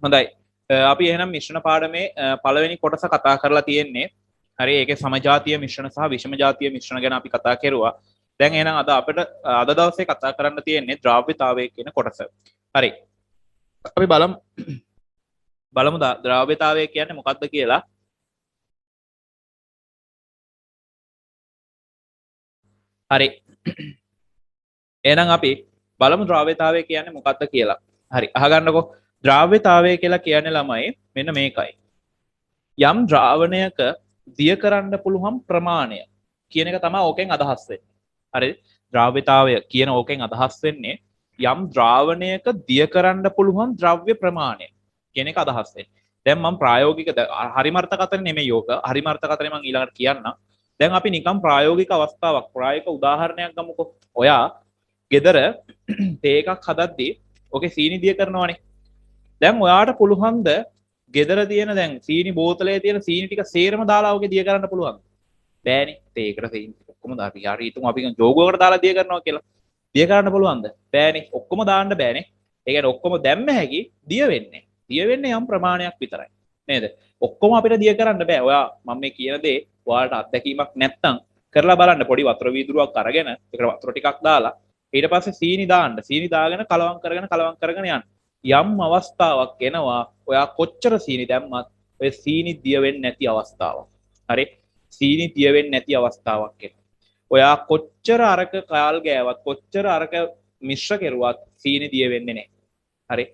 හොඳයි. අපි එහෙනම් මිශ්‍රණ පාඩමේ පළවෙනි කොටස කතා කරලා තියෙන්නේ. හරි ඒකේ සමජාතීය මිශ්‍රණ සහ විෂම ජාතීය මිශ්‍රණ ගැන අපි කතා කරුවා. දැන් එහෙනම් අද දවසේ කතා කරන්න තියෙන්නේ ද්‍රව්‍යතාවය කියන කොටස. හරි. අපි බලමු ද්‍රව්‍යතාවය කියන්නේ මොකක්ද කියලා. හරි. එහෙනම් අපි බලමු ද්‍රව්‍යතාවය කියන්නේ මොකක්ද කියලා. හරි අහගන්නකෝ. ද්‍රව්‍යතාවය කියලා කියන්නේ ළමයි මෙන්න මේකයි. යම් ද්‍රාවණයක දිය කරන්න පුළුවන් ප්‍රමාණය කියන එක තමයි ඕකෙන් අදහස් වෙන්නේ. හරි ද්‍රව්‍යතාවය කියන ඕකෙන් අදහස් වෙන්නේ යම් ද්‍රාවණයක දිය කරන්න පුළුවන් ද්‍රව්‍ය ප්‍රමාණය කියන එක අදහස් වෙන්නේ. දැන් මම ප්‍රායෝගික හරිම අර්ථකථන නෙමෙයි යෝක. හරිම අර්ථකථන මම ඊළඟට කියන්නම්. දැන් අපි නිකම් ප්‍රායෝගික අවස්ථාවක් ප්‍රායෝගික උදාහරණයක් ගමුකෝ. ඔයා ගෙදර තේ එකක් හදද්දී ඕකේ සීනි දිය කරනවානේ. දැන් ඔයාට පුළුවන්ද ගෙදර තියෙන දැන් සීනි බෝතලේ තියෙන සීනි ටික සේරම දාලා ඔගේ දිය කරන්න පුළුවන්? බෑනේ. තේකට සීනි ඔක්කොම දාපි. හරි හිතමු අපි ජෝගුවකට දාලා දිය කරනවා කියලා. දිය කරන්න පුළුවන්ද? බෑනේ. ඔක්කොම දාන්න බෑනේ. ඒ කියන්නේ ඔක්කොම දැම්ම හැකි දිය වෙන්නේ. දිය වෙන්නේ යම් ප්‍රමාණයක් විතරයි. නේද? ඔක්කොම අපිට දිය කරන්න බෑ. ඔයා මම මේ කියන දේ ඔයාලට අත්දැකීමක් නැත්තම් කරලා බලන්න. පොඩි වතුර වීදුරුවක් අරගෙන ඒකට වතුර ටිකක් දාලා ඊට පස්සේ සීනි දාන්න. සීනි දාගෙන කලවම් කරගෙන යන්න. යම් අවස්ථාවක් එනවා ඔයා කොච්චර සීනි දැම්මත් ඔය සීනි දිය වෙන්නේ නැති අවස්ථාවක්. හරි සීනි දිය වෙන්නේ නැති අවස්ථාවක් එනවා. ඔයා කොච්චර අරක කාල් ගෑවත් කොච්චර අරක මිශ්‍ර කෙරුවත් සීනි දිය වෙන්නේ නැහැ. හරි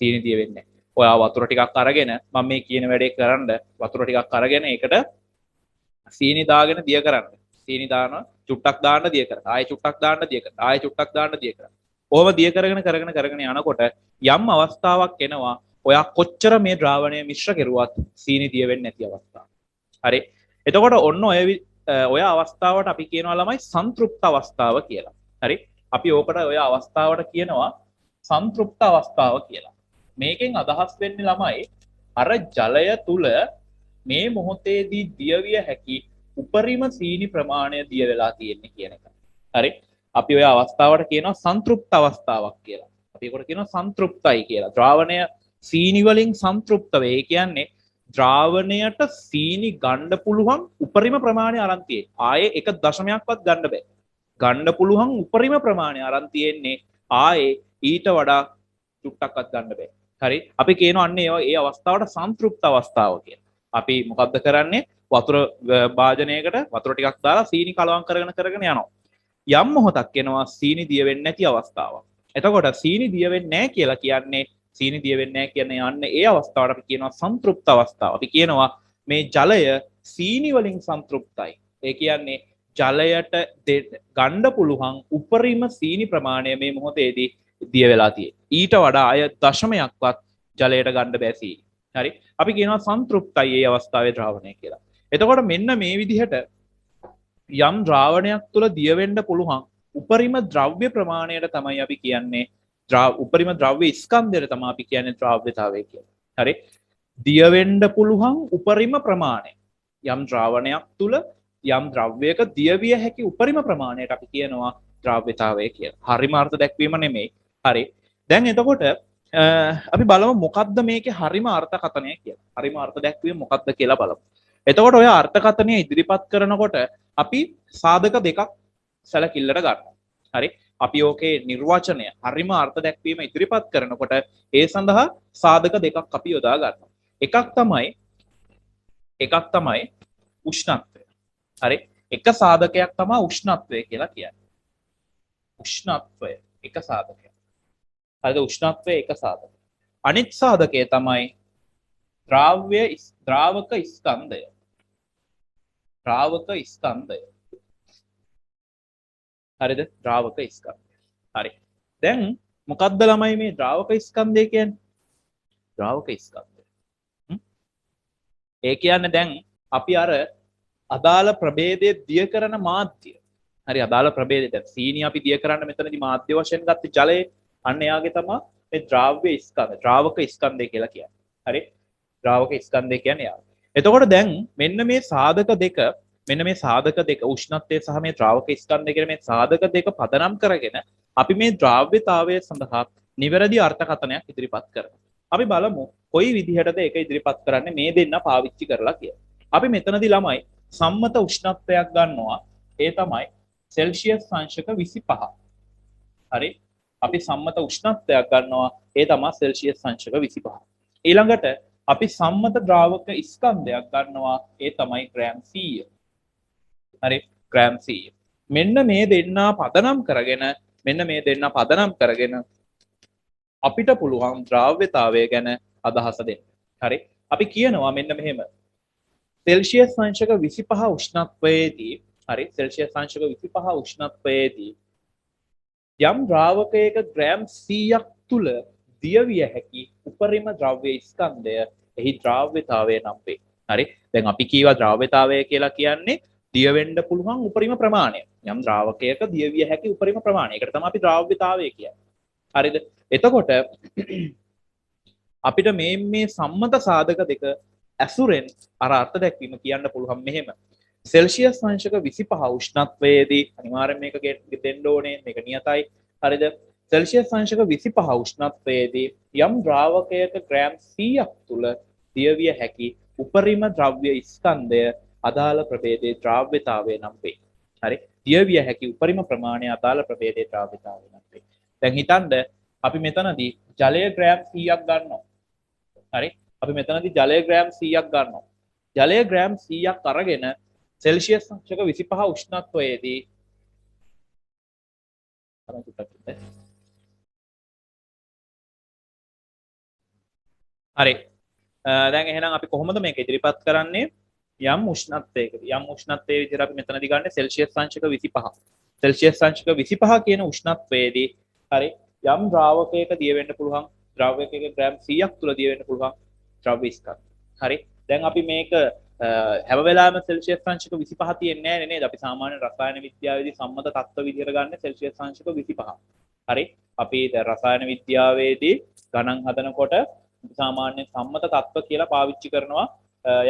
සීනි දිය වෙන්නේ නැහැ. ඔයා වතුර ටිකක් අරගෙන මම මේ කියන වැඩේ කරන්න වතුර ටිකක් අරගෙන ඒකට සීනි දාගෙන දිය කරන්න. සීනි දානවා චුට්ටක් දාන්න දිය කරන්න. ආයෙ චුට්ටක් දාන්න දිය කරන්න. ආයෙ චුට්ටක් දාන්න දිය කරන්න. ඔහොම දිය කරගෙන යනකොට යම් අවස්ථාවක් එනවා ඔයා කොච්චර මේ ද්‍රාවණය මිශ්‍ර කෙරුවත් සීනි දිය වෙන්නේ නැති අවස්ථාව. හරි. එතකොට ඔන්න ඔය අවස්ථාවට අපි කියනවා ළමයි සන්තෘප්ත අවස්ථාව කියලා. හරි. අපි ඕකට ඔය අවස්ථාවට කියනවා සන්තෘප්ත අවස්ථාව කියලා. මේකෙන් අදහස් වෙන්නේ ළමයි අර ජලය තුල මේ මොහොතේදී දියවිය හැකි උපරිම සීනි ප්‍රමාණය දිය වෙලා තියෙන්නේ කියන එක. හරි. අපි ඔය අවස්ථාවට කියනවා සන්තෘප්ත අවස්ථාවක් කියලා. අපි ඒකට කියනවා සන්තෘප්තයි කියලා. ද්‍රාවණය සීනි වලින් සන්තෘප්ත වේ. ඒ කියන්නේ ද්‍රාවණයට සීනි ගන්න පුළුවන් උපරිම ප්‍රමාණය අරන් තියෙන්නේ. ආයේ එක දශමයක්වත් ගන්න බෑ. ගන්න පුළුවන් උපරිම ප්‍රමාණය අරන් තියෙන්නේ ආයේ ඊට වඩා චුට්ටක්වත් ගන්න බෑ. හරි. අපි කියනවා අන්නේ ඒ අවස්ථාවට සන්තෘප්ත අවස්ථාව කියලා. අපි මොකද්ද කරන්නේ? වතුර භාජනයකට වතුර ටිකක් දාලා සීනි කලවම් කරගෙන යනවා. යම් මොහොතක් එනවා සීනි දිය වෙන්නේ නැති අවස්ථාවක්. එතකොට සීනි දිය වෙන්නේ නැහැ කියලා කියන්නේ සීනි දිය වෙන්නේ නැහැ කියන්නේ යන්නේ ඒ අවස්ථාවට අපි කියනවා සන්තෘප්ත අවස්ථාව. අපි කියනවා මේ ජලය සීනි වලින් සන්තෘප්තයි. ඒ කියන්නේ ජලයට ගන්න පුළුවන් උපරිම සීනි ප්‍රමාණය මේ මොහොතේදී දිය වෙලා තියෙන්නේ. ඊට වඩා අය දශමයක්වත් ජලයට ගන්න බෑ සීනි. හරි. අපි කියනවා සන්තෘප්තයි මේ අවස්ථාවේ ද්‍රාවණය කියලා. එතකොට මෙන්න මේ විදිහට යම් ද්‍රාවණයක් තුළ දිය වෙන්න පුළුවන් උපරිම ද්‍රව්‍ය ප්‍රමාණයට තමයි අපි කියන්නේ උපරිම ද්‍රව්‍ය ස්කන්ධයට තමයි අපි කියන්නේ ද්‍රව්‍යතාවය කියලා. හරි. දිය වෙන්න පුළුවන් උපරිම ප්‍රමාණය යම් ද්‍රාවණයක් තුළ යම් ද්‍රව්‍යයක දියවිය හැකි උපරිම ප්‍රමාණයට අපි කියනවා ද්‍රව්‍යතාවය කියලා. හරිම අර්ථ දැක්වීම නෙමෙයි. හරි. දැන් එතකොට අපි බලමු මොකද්ද මේකේ හරිම අර්ථකථනය කියලා. හරිම අර්ථ දැක්වීම මොකද්ද කියලා බලමු. එතකොට ඔය අර්ථකථනය ඉදිරිපත් කරනකොට අපි සාධක දෙකක් සැලකිල්ලට ගන්නවා. හරි. අපි ඕකේ නිර්වචනය හරිම අර්ථ දැක්වීම ඉදිරිපත් කරනකොට ඒ සඳහා සාධක දෙකක් අපි යොදා ගන්නවා. එකක් තමයි උෂ්ණත්වය. හරි. එක සාධකයක් තමයි උෂ්ණත්වය කියලා කියන්නේ. උෂ්ණත්වය එක සාධකයක්. හරිද? උෂ්ණත්වය එක සාධකයක්. අනිත් සාධකය තමයි ද්‍රාවක ස්කන්ධය. ද්‍රාවක ස්කන්ධය. හරිද? ද්‍රාවක ස්කන්ධය. හරි. දැන් මොකද්ද ළමයි මේ ද්‍රාවක ස්කන්ධය කියන්නේ? ද්‍රාවක ස්කන්ධය. ඒ කියන්නේ දැන් අපි අර අදාළ ප්‍රභේදයේ දිය කරන මාධ්‍ය. හරි අදාළ ප්‍රභේදය දැන් සීනි අපි දිය කරන්න මෙතනදී මාධ්‍ය වශයෙන් ගත්ත ජලයේ අන්න එයාගේ තමයි මේ ද්‍රාව්‍ය ස්කන්ධ ද්‍රාවක ස්කන්ධය කියලා කියන්නේ. හරි. ද්‍රාවක ස්කන්ධය කියන්නේ යා. එතකොට දැන් මෙන්න මේ සාධක දෙක උෂ්ණත්වය සහ මේ ද්‍රාවක ස්කන්ධය කියන මේ සාධක දෙක පදනම් කරගෙන අපි මේ ද්‍රාව්‍යතාවය සඳහා නිවැරදි අර්ථකථනයක් ඉදිරිපත් කරනවා. අපි බලමු කොයි විදිහටද ඒක ඉදිරිපත් කරන්නේ මේ දෙන්න පාවිච්චි කරලා කියලා. අපි මෙතනදී ළමයි සම්මත උෂ්ණත්වයක් ගන්නවා. ඒ තමයි සෙල්සියස් අංශක 25. හරි. අපි සම්මත උෂ්ණත්වයක් ගන්නවා. ඒ තමයි සෙල්සියස් අංශක 25. ඊළඟට අපි සම්මත ද්‍රාවක ස්කන්ධයක් ගන්නවා. ඒ තමයි ග්‍රෑම් 100. හරි. ග්‍රෑම් 100. මෙන්න මේ දෙන්නා පදනම් කරගෙන අපිට පුළුවන් ද්‍රාව්‍යතාවය ගැන අදහස දෙන්න. හරි. අපි කියනවා මෙන්න මෙහෙම. සෙල්සියස් අංශක 25 උෂ්ණත්වයේදී හරි සෙල්සියස් අංශක 25 උෂ්ණත්වයේදී යම් ද්‍රාවකයක ග්‍රෑම් 100ක් තුල දියවිය හැකි උපරිම ද්‍රව්‍ය ස්කන්ධය එහි ද්‍රාව්‍යතාවය නම් වේ. හරි. දැන් අපි කීවා ද්‍රාව්‍යතාවය කියලා කියන්නේ දිය වෙන්න පුළුවන් උපරිම ප්‍රමාණය. යම් ද්‍රාවකයක දියවිය හැකි උපරිම ප්‍රමාණය. ඒකට තමයි අපි ද්‍රාව්‍යතාවය කියන්නේ. හරිද? එතකොට අපිට මේ සම්මත සාධක දෙක ඇසුරෙන් අර අර්ථ දැක්වීම කියන්න පුළුවන් මෙහෙම. සෙල්සියස් අංශක 25 උෂ්ණත්වයේදී අනිවාර්යෙන් මේක දෙන්න ඕනේ. මේක නියතයි. හරිද? සෙල්සියස් අංශක 25 උෂ්ණත්වයේදී යම් ද්‍රාවකයක ග්‍රෑම් 100ක් තුල දියවිය හැකි උපරිම ද්‍රව්‍ය ස්කන්ධය අදාළ ප්‍රභේදයේ ද්‍රාව්‍යතාවය නම් වේ. හරි. දියවිය හැකි උපරිම ප්‍රමාණය අදාළ ප්‍රභේදයේ ද්‍රාව්‍යතාවය නම් වේ. දැන් හිතන්න අපි මෙතනදී ජලය ග්‍රෑම් 100ක් ගන්නවා. හරි. අපි මෙතනදී ජලය ග්‍රෑම් 100ක් ගන්නවා. ජලය ග්‍රෑම් 100ක් අරගෙන සෙල්සියස් අංශක 25 උෂ්ණත්වයේදී හරි. දැන් එහෙනම් අපි කොහොමද මේක ඉදිරිපත් කරන්නේ? යම් උෂ්ණත්වයේ විදිහට අපි මෙතනදී ගන්න සෙල්සියස් අංශක 25. සෙල්සියස් අංශක 25 කියන උෂ්ණත්වයේදී හරි යම් ද්‍රාවකයක දිය වෙන්න පුළුවන් ද්‍රව්‍යයක ග්‍රෑම් 100ක් තුල දිය වෙන්න පුළුවන් ද්‍රව්‍ය ස්කන්ධ. හරි. දැන් අපි මේක හැම වෙලාවෙම සෙල්සියස් අංශක 25 තියෙන්නේ නැහැ නේද? අපි සාමාන්‍ය රසායන විද්‍යාවේදී සම්මත තත්ත්ව විදිහට ගන්න සෙල්සියස් අංශක 25. හරි. අපි දැන් රසායන විද්‍යාවේදී ගණන් හදනකොට සාමාන්‍ය සම්මත තත්ත්ව කියලා පාවිච්චි කරනවා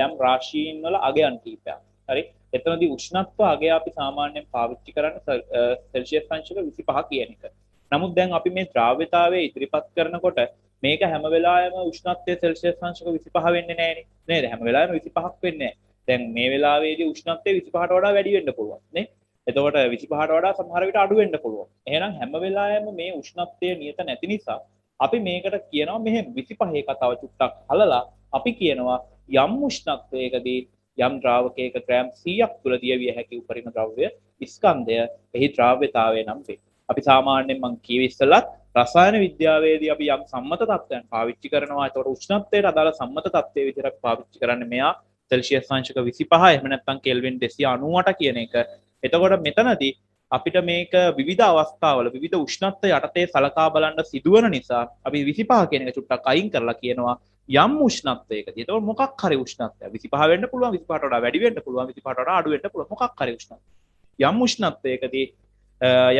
යම් රාශීන් වල අගයන් කීපයක්. හරි. එතනදී උෂ්ණත්ව අගය අපි සාමාන්‍යයෙන් පාවිච්චි කරන්නේ සෙල්සියස් අංශක 25 කියන එක. නමුත් දැන් අපි මේ ද්‍රාව්‍යතාවය ඉදිරිපත් කරනකොට මේක හැම වෙලාවෙම උෂ්ණත්වයේ සෙල්සියස් අංශක 25 වෙන්නේ නැහැ නේද? හැම වෙලාවෙම 25ක් වෙන්නේ නැහැ. දැන් මේ වෙලාවේදී උෂ්ණත්වය 25ට වඩා වැඩි වෙන්න පුළුවන් නේ. එතකොට 25ට වඩා සමහර විට අඩු වෙන්න පුළුවන්. එහෙනම් හැම වෙලාවෙම මේ උෂ්ණත්වය නියත නැති නිසා අපි මේකට කියනවා මෙහෙම 25 කතාව චුට්ටක් අලලා අපි කියනවා යම් උෂ්ණත්වයකදී යම් ද්‍රාවකයක ග්‍රෑම් 100ක් තුල දියවිය හැකි උපරිම ද්‍රව්‍ය ස්කන්ධය එහි ද්‍රාව්‍යතාවය නම් වේ. අපි සාමාන්‍යයෙන් මම කියවි ඉස්සලත් රසායන විද්‍යාවේදී අපි යම් සම්මත තත්ත්වයන් පාවිච්චි කරනවා. ඒතකොට උෂ්ණත්වයට අදාළ සම්මත තත්ත්වයේ විදිහට අපි පාවිච්චි කරන්නේ මෙයා සෙල්සියස් අංශක 25 එහෙම නැත්නම් කෙල්වින් 298 කියන එක. එතකොට මෙතනදී අපිට මේක විවිධ අවස්ථාවල විවිධ උෂ්ණත්ව යටතේ සලකා බලන්න සිදුවන නිසා අපි 25 කියන එක චුට්ටක් අයින් කරලා කියනවා යම් උෂ්ණත්වයකදී. එතකොට මොකක් හරි උෂ්ණත්වයක් 25 වෙන්න පුළුවන් 25ට වඩා වැඩි වෙන්න පුළුවන් 25ට වඩා අඩු වෙන්න පුළුවන් මොකක් හරි උෂ්ණත්වයක්. යම් උෂ්ණත්වයකදී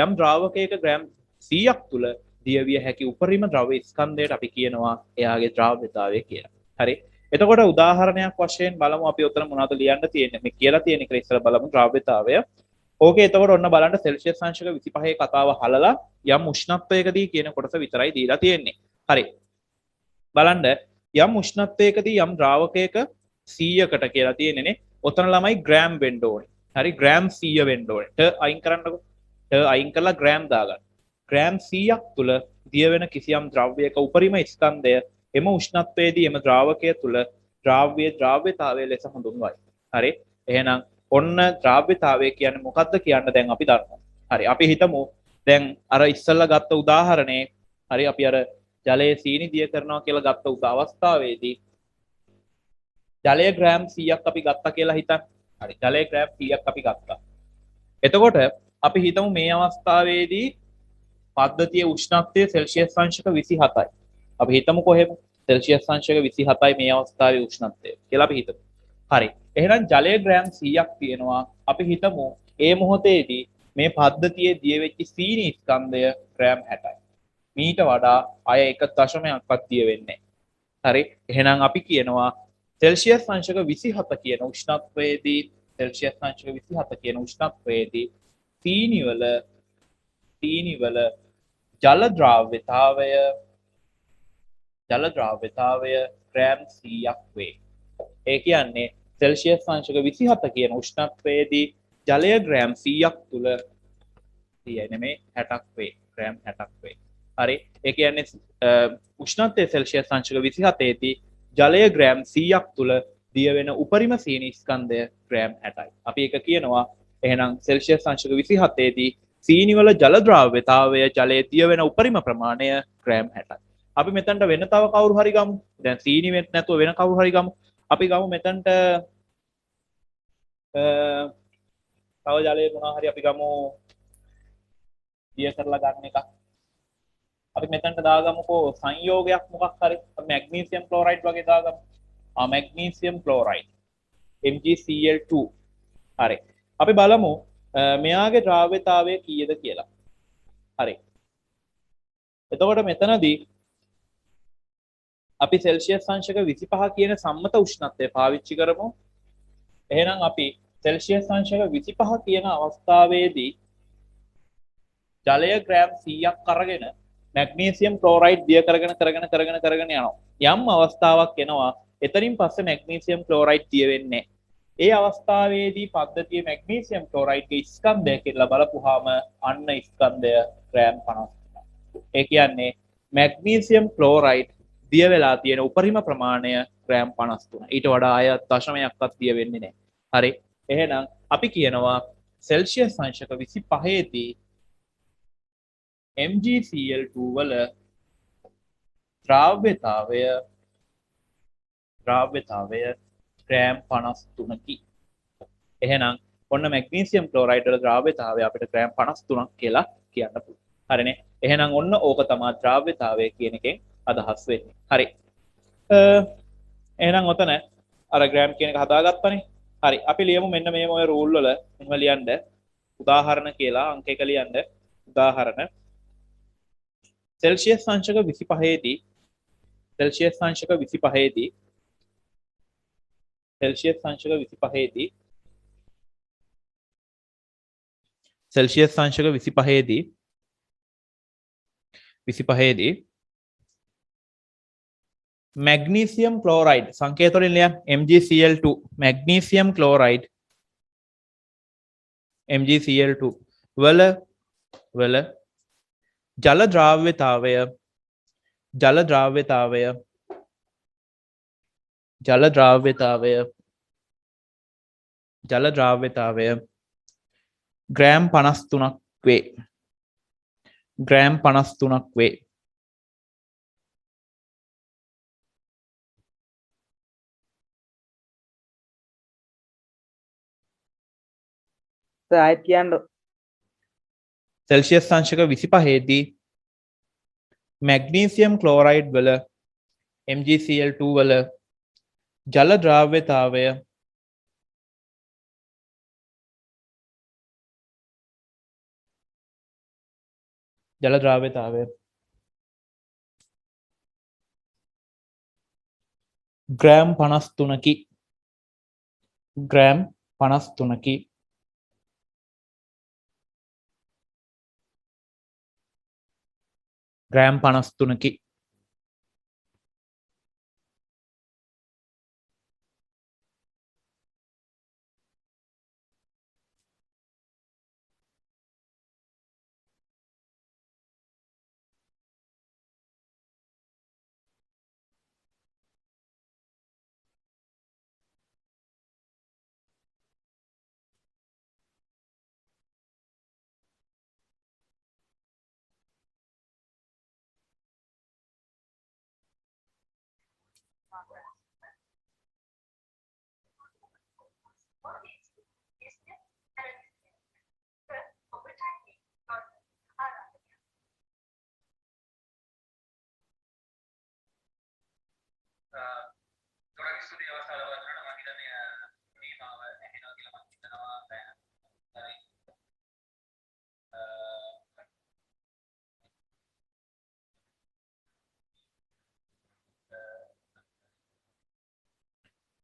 යම් ද්‍රාවකයක ග්‍රෑම් 100ක් තුල දියවිය හැකි උපරිම ද්‍රව්‍ය ස්කන්ධයට අපි කියනවා එයාගේ ද්‍රාව්‍යතාවය කියලා. හරි. එතකොට උදාහරණයක් වශයෙන් බලමු අපි උතන මොනවද ලියන්න තියෙන්නේ. මේ කියලා තියෙන එක ඉස්සෙල්ලා බලමු ද්‍රාව්‍යතාවය. ඕකේ එතකොට ඔන්න බලන්න සෙල්සියස් අංශක 25 කතාව හලලා යම් උෂ්ණත්වයකදී කියන කොටස විතරයි දීලා තියෙන්නේ. හරි. බලන්න යම් උෂ්ණත්වයකදී යම් ද්‍රාවකයක 100කට කියලා තියෙනනේ. ඔතන ළමයි ග්‍රෑම් වෙන්න ඕනේ. හරි ග්‍රෑම් 100 වෙන්න ඕනේ. ට අයින් කරන්නකො. ට අයින් කරලා ග්‍රෑම් දාගන්න. ග්‍රෑම් 100ක් තුල දිය වෙන කිසියම් ද්‍රව්‍යයක උපරිම ස්කන්ධය එම උෂ්ණත්වයේදී එම ද්‍රාවකය තුල ද්‍රාව්‍යතාවය ලෙස හඳුන්වයි. හරි. එහෙනම් ඔන්න ද්‍රාව්‍යතාවය කියන්නේ මොකක්ද කියන්න දැන් අපි දන්නවා. හරි. අපි හිතමු දැන් අර ඉස්සල්ලා ගත්ත උදාහරණේ හරි අපි අර ජලයේ සීනි දිය කරනවා කියලා ගත්ත අවස්ථාවේදී ජලය ග්‍රෑම් 100ක් අපි ගත්තා කියලා හිතන්න. හරි. ජලය ග්‍රෑම් 100ක් අපි ගත්තා. එතකොට අපි හිතමු මේ අවස්ථාවේදී පද්ධතියේ උෂ්ණත්වය සෙල්සියස් අංශක 27යි. අපි හිතමු කොහෙම සෙල්සියස් අංශක 27යි මේ අවස්ථාවේ උෂ්ණත්වය කියලා අපි හිතමු. හරි. එහෙනම් ජලය ග්‍රෑම් 100ක් තියෙනවා. අපි හිතමු ඒ මොහොතේදී මේ පද්ධතියේ දිය වෙච්ච සීනි ස්කන්ධය ග්‍රෑම් 60යි. මීට වඩා අය 1.ක්වත් දිය වෙන්නේ නැහැ. හරි. එහෙනම් අපි කියනවා සෙල්සියස් අංශක 27 කියන උෂ්ණත්වයේදී සෙල්සියස් අංශක 27 කියන උෂ්ණත්වයේදී සීනි වල ජල ද්‍රාව්‍යතාවය ජල ද්‍රාව්‍යතාවය ග්‍රෑම් 100ක් වේ. ඒ කියන්නේ සෙල්සියස් අංශක 27 කියන උෂ්ණත්වයේදී ජලය ග්‍රෑම් 100ක් තුල 100 නෙමෙයි 60ක් වේ. ග්‍රෑම් 60ක් වේ. හරි. ඒ කියන්නේ උෂ්ණත්වයේ සෙල්සියස් අංශක 27 දී ජලය ග්‍රෑම් 100ක් තුල දිය වෙන උපරිම සීනි ස්කන්ධය ග්‍රෑම් 60යි. අපි ඒක කියනවා එහෙනම් සෙල්සියස් අංශක 27 දී සීනි වල ජල ද්‍රාව්‍යතාවය ජලයේ දිය වෙන උපරිම ප්‍රමාණය ග්‍රෑම් 60යි. අපි මෙතනට වෙන තව කවුරු හරි ගමු. දැන් සීනි වෙත් නැතුව වෙන කවුරු හරි ගමු. අපි ගමු මෙතනට තව ජලයේ මොනවා හරි අපි ගමු දිය කරලා ගන්න එක. අපි මෙතනට දාගමුකෝ සංයෝගයක් මොකක් හරි. අපි මැග්නීසියම් ක්ලෝරයිඩ් වගේ දාගමු. Magnesium chloride MgCl2. හරි. අපි බලමු මෙයාගේ ද්‍රාව්‍යතාවය කීයද කියලා. හරි. එතකොට මෙතනදී අපි සෙල්සියස් අංශක 25 කියන සම්මත උෂ්ණත්වය පාවිච්චි කරමු. එහෙනම් අපි සෙල්සියස් අංශක 25 කියන අවස්ථාවේදී ජලය ග්‍රෑම් 100ක් අරගෙන මැග්නීසියම් ක්ලෝරයිඩ් දිය කරගෙන යනවා. යම් අවස්ථාවක් එනවා එතනින් පස්සේ මැග්නීසියම් ක්ලෝරයිඩ් දිය වෙන්නේ. ඒ අවස්ථාවේදී පද්ධතිය මැග්නීසියම් ක්ලෝරයිඩ්ගේ ස්කන්ධය කියලා බලපුවාම අන්න ස්කන්ධය ග්‍රෑම් 50. ඒ කියන්නේ මැග්නීසියම් ක්ලෝරයිඩ් දිය වෙලා තියෙන උපරිම ප්‍රමාණය ග්‍රෑම් 53. ඊට වඩා අය දශමයක්වත් දිය වෙන්නේ නැහැ. හරි. එහෙනම් අපි කියනවා සෙල්සියස් අංශක 25 දී MgCl2 වල ද්‍රාව්‍යතාවය ග්‍රෑම් 53කි. එහෙනම් ඔන්න මැග්නීසියම් ක්ලෝරයිඩ් වල ද්‍රාව්‍යතාවය අපිට ග්‍රෑම් 53ක් කියලා කියන්න පුළුවන්. හරිනේ. එහෙනම් ඔන්න ඕක තමයි ද්‍රාව්‍යතාවය කියන එකෙන් අදහස් වෙන්නේ. හරි. එහෙනම් ඔතන අර ග්‍රෑම් කියන එක හදාගත්තනේ. හරි. අපි ලියමු මෙන්න මේ ඔය රූල් වල මෙහෙම ලියන්න. උදාහරණ කියලා අංක එක ලියන්න. උදාහරණ සෙල්සියස් අංශක 25 දී සෙල්සියස් අංශක 25 දී සෙල්සියස් අංශක 25 දී සෙල්සියස් අංශක 25 දී මැග්නීසියම් ක්ලෝරයිඩ් සංකේත වලින් ලියන්න MgCl2 මැග්නීසියම් ක්ලෝරයිඩ් MgCl2 වල ජල ද්‍රාව්‍යතාවය ග්‍රෑම් 53ක් වේ. ග්‍රෑම් 53ක් වේ. ආයෙත් කියන්න. සෙල්සියස් අංශක 25 දී මැග්නීසියම් ක්ලෝරයිඩ් වල MgCl2 වල ජල ද්‍රාව්‍යතාවය ග්‍රෑම් 53කි. ග්‍රෑම් 53කි. ග්‍රෑම් 53කි.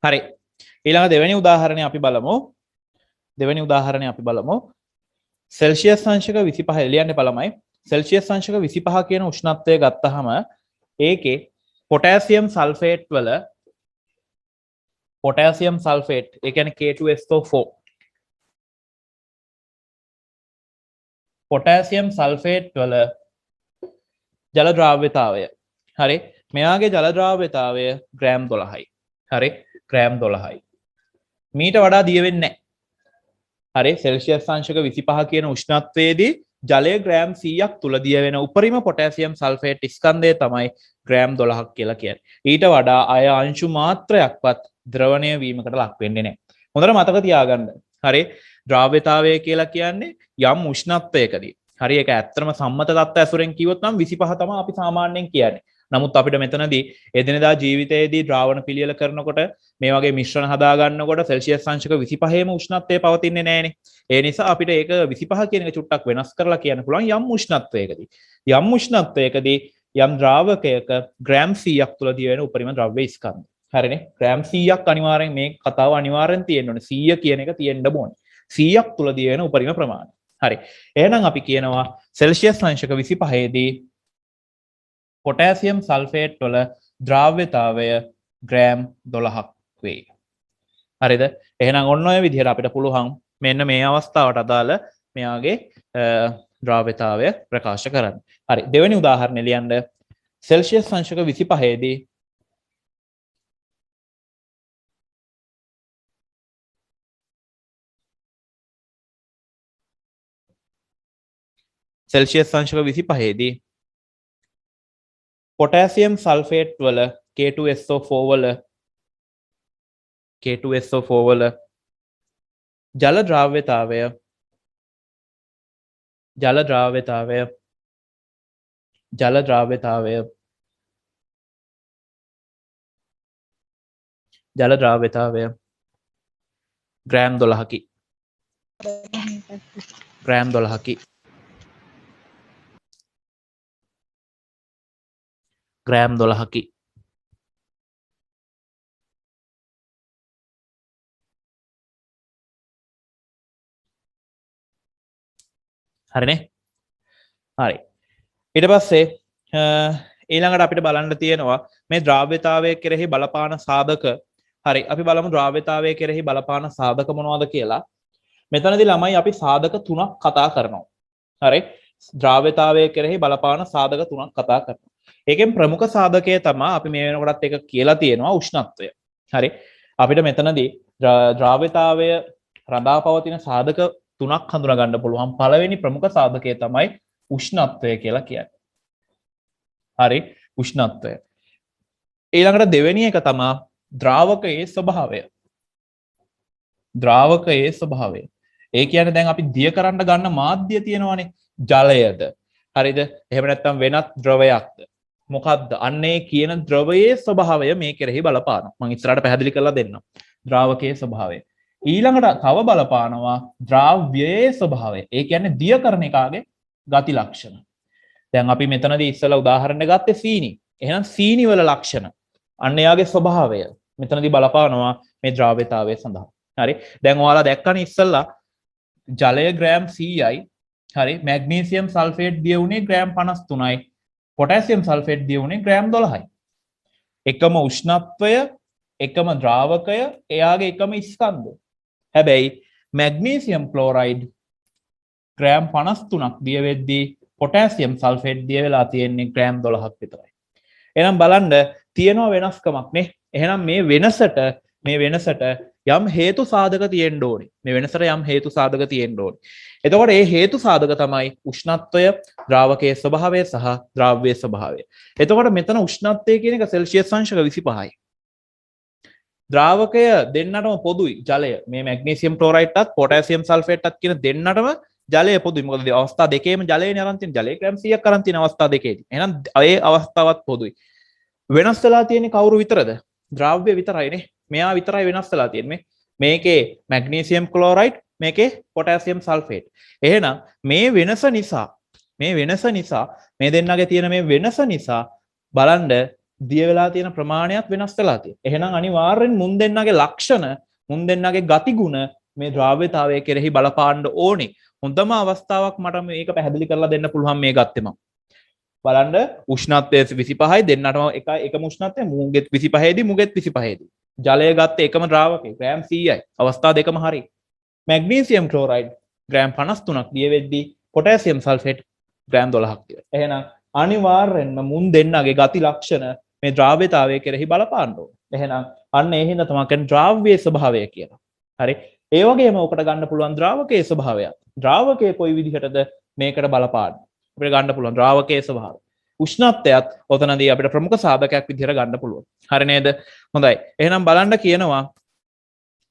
හරි. ඊළඟ දෙවෙනි උදාහරණය අපි බලමු. සෙල්සියස් අංශක 25 ලියන්න බලමයි. සෙල්සියස් අංශක 25 කියන උෂ්ණත්වය ගත්තහම ඒකේ පොටෑසියම් සල්ෆේට් වල පොටෑසියම් සල්ෆේට් ඒ කියන්නේ K2SO4 පොටෑසියම් සල්ෆේට් වල ජල ද්‍රාව්‍යතාවය හරි මෙයාගේ ජල ද්‍රාව්‍යතාවය ග්‍රෑම් 12යි හරි ග්‍රෑම් 12යි මීට වඩා දිය වෙන්නේ නැහැ හරි සෙල්සියස් අංශක 25 කියන උෂ්ණත්වයේදී ජලය ග්‍රෑම් 100ක් තුල දිය වෙන උපරිම පොටෑසියම් සල්ෆේට් ස්කන්ධය තමයි ග්‍රෑම් 12ක් කියලා කියන්නේ. ඊට වඩා අය අංශු මාත්‍රයක්වත් ද්‍රවණය වීමකට ලක් වෙන්නේ නැහැ. හොඳට මතක තියාගන්න. හරි ද්‍රාව්‍යතාවය කියලා කියන්නේ යම් උෂ්ණත්වයකදී. හරි ඒක ඇත්තම සම්මත තත්ත්ව ඇසුරෙන් කිව්වොත් නම් 25 තමයි අපි සාමාන්‍යයෙන් කියන්නේ. නමුත් අපිට මෙතනදී එදිනෙදා ජීවිතයේදී ද්‍රාවණ පිළියෙල කරනකොට මේ වගේ මිශ්‍රණ හදා ගන්නකොට සෙල්සියස් අංශක 25ම උෂ්ණත්වය පවතින්නේ නැහැනේ. ඒ නිසා අපිට ඒක 25 කියන එක චුට්ටක් වෙනස් කරලා කියන්න පුළුවන් යම් උෂ්ණත්වයකදී. යම් උෂ්ණත්වයකදී යම් ද්‍රාවකයක ග්‍රෑම් 100ක් තුල දිය වෙන උපරිම ද්‍රව්‍ය ස්කන්ධ. හරිනේ. ග්‍රෑම් 100ක් අනිවාර්යෙන් මේ කතාව අනිවාර්යෙන් තියෙන්න ඕනේ. 100 කියන එක තියෙන්න ඕනේ. 100ක් තුල දිය වෙන උපරිම ප්‍රමාණය. හරි. එහෙනම් අපි කියනවා සෙල්සියස් අංශක 25 දී පොටෑසියම් සල්ෆේට් වල ද්‍රාව්‍යතාවය ග්‍රෑම් 12ක් වේ. හරිද? එහෙනම් ඔන්න ඔය විදිහට අපිට පුළුවන් මෙන්න මේ අවස්ථාවට අදාළ මෙයාගේ ද්‍රාව්‍යතාවය ප්‍රකාශ කරන්න. හරි. දෙවෙනි උදාහරණය ලියන්න. සෙල්සියස් අංශක 25 දී සෙල්සියස් අංශක 25 දී පොටෑසියම් සල්ෆේට් වල K2SO4 වල ජල ද්‍රාව්‍යතාවය ග්‍රෑම් 12කි. ග්‍රෑම් 12කි. ග්‍රෑම් 12කි. හරිනේ. හරි. ඊට පස්සේ ඊළඟට අපිට බලන්න තියෙනවා මේ ද්‍රාව්‍යතාවය කෙරෙහි බලපාන සාධක. හරි. අපි බලමු ද්‍රාව්‍යතාවය කෙරෙහි බලපාන සාධක මොනවද කියලා. මෙතනදී ළමයි අපි සාධක තුනක් කතා කරනවා. හරි. ද්‍රාව්‍යතාවය කෙරෙහි බලපාන සාධක තුනක් කතා කරනවා. ඒකෙන් ප්‍රමුඛ සාධකය තමයි අපි මේ වෙනකොටත් එක කියලා තියෙනවා උෂ්ණත්වය. හරි. අපිට මෙතනදී ද්‍රාව්‍යතාවය රඳා පවතින සාධක තුනක් හඳුනා ගන්න පුළුවන්. පළවෙනි ප්‍රමුඛ සාධකය තමයි උෂ්ණත්වය කියලා කියන්නේ. හරි. උෂ්ණත්වය. ඊළඟට දෙවෙනි එක තමයි ද්‍රාවකයේ ස්වභාවය. ද්‍රාවකයේ ස්වභාවය. ඒ කියන්නේ දැන් අපි දිය කරන්න ගන්න මාධ්‍ය තියෙනවානේ. ජලයද. හරිද? එහෙම නැත්නම් වෙනත් ද්‍රවයක්ද? මොකක්ද? අන්නේ කියන ද්‍රවයේ ස්වභාවය මේ කෙරෙහි බලපානවා. මම ඉස්සරහට පැහැදිලි කරලා දෙන්නම්. ද්‍රාවකයේ ස්වභාවය. ඊළඟට තව බලපානවා ද්‍රාව්‍යයේ ස්වභාවය. ඒ කියන්නේ දිය කරන එකාගේ ගති ලක්ෂණ. දැන් අපි මෙතනදී ඉස්සලා උදාහරණ ගත්තේ සීනි. එහෙනම් සීනි වල ලක්ෂණ. අන්න එයාගේ ස්වභාවය මෙතනදී බලපානවා මේ ද්‍රාව්‍යතාවය සඳහා. හරි. දැන් ඔයාලා දැක්කනේ ඉස්සලා ජලය ග්‍රෑම් 100යි. හරි. මැග්නීසියම් සල්ෆේට් දිය වුණේ ග්‍රෑම් 53යි. පොටෑසියම් සල්ෆේට් දිය වුණේ ග්‍රෑම් 12යි. එකම උෂ්ණත්වය, එකම ද්‍රාවකය, එයාගේ එකම ස්කන්ධය. හැබැයි මැග්නීසියම් ක්ලෝරයිඩ් ග්‍රෑම් 53ක් දිය වෙද්දී පොටෑසියම් සල්ෆේට් දිය වෙලා තියෙන්නේ ග්‍රෑම් 12ක් විතරයි. එහෙනම් බලන්න තියෙනවා වෙනස්කමක් නේ. එහෙනම් මේ වෙනසට යම් හේතු සාධක තියෙන්න ඕනේ. මේ වෙනසට යම් හේතු සාධක තියෙන්න ඕනේ. එතකොට මේ හේතු සාධක තමයි උෂ්ණත්වය, ද්‍රාවකයේ ස්වභාවය සහ ද්‍රව්‍යයේ ස්වභාවය. එතකොට මෙතන උෂ්ණත්වය කියන එක සෙල්සියස් අංශක 25යි. ද්‍රාවකය දෙන්නටම පොදුයි ජලය. මේ මැග්නීසියම් ක්ලෝරයිඩ්ටත් පොටෑසියම් සල්ෆේට්ටත් කියන දෙන්නටම ජලය පොදුයි. මොකද අවස්ථා දෙකේම ජලයනේ අරන් තියෙන. ජලය ග්‍රෑම් 100ක් අරන් තියෙන අවස්ථා දෙකේදී. එහෙනම් ඒ අවස්ථාවත් පොදුයි. වෙනස් වෙලා තියෙන්නේ කවුරු විතරද? ද්‍රව්‍ය විතරයිනේ. මෙයා විතරයි වෙනස් වෙලා තියෙන්නේ. මේකේ මැග්නීසියම් ක්ලෝරයිඩ්, මේකේ පොටෑසියම් සල්ෆේට්. එහෙනම් මේ වෙනස නිසා මේ දෙන්නගේ තියෙන මේ වෙනස නිසා බලන්න දිය වෙලා තියෙන ප්‍රමාණයත් වෙනස් වෙලා තියෙනවා. එහෙනම් අනිවාර්යෙන් මුන් දෙන්නගේ ලක්ෂණ, මුන් දෙන්නගේ ගතිගුණ මේ ද්‍රාව්‍යතාවය කෙරෙහි බලපාන්න ඕනේ. හොඳම අවස්ථාවක් මට මේක පැහැදිලි කරලා දෙන්න පුළුවන් මේ ගත්තේ මම. බලන්න උෂ්ණත්වය 25යි දෙන්නටම එකම උෂ්ණත්වය මූගෙත් 25 දී මුගෙත් 25 දී. ජලය ගත්තේ එකම ද්‍රාවකේ ග්‍රෑම් 100යි. අවස්ථා දෙකම හරි. මැග්නීසියම් ක්ලෝරයිඩ් ග්‍රෑම් 53ක් දිය වෙද්දී පොටෑසියම් සල්ෆේට් ග්‍රෑම් 12ක් දිය. එහෙනම් අනිවාර්යෙන්ම මුන් දෙන්නගේ ගති ලක්ෂණ මේ ද්‍රාව්‍යතාවය කෙරෙහි බලපාන්න ඕනේ. එහෙනම් අන්න ඒ හින්දා තමයි කියන්නේ ද්‍රාව්‍ය ස්වභාවය කියලා. හරි. ඒ වගේම ඔකට ගන්න පුළුවන් ද්‍රාවකයේ ස්වභාවයත්. ද්‍රාවකයේ කොයි විදිහටද මේකට බලපාන්නේ? අපිට ගන්න පුළුවන් ද්‍රාවකයේ ස්වභාවය. උෂ්ණත්වයත් ඔතනදී අපිට ප්‍රමුඛ සාධකයක් විදිහට ගන්න පුළුවන්. හරි නේද? හොඳයි. එහෙනම් බලන්න කියනවා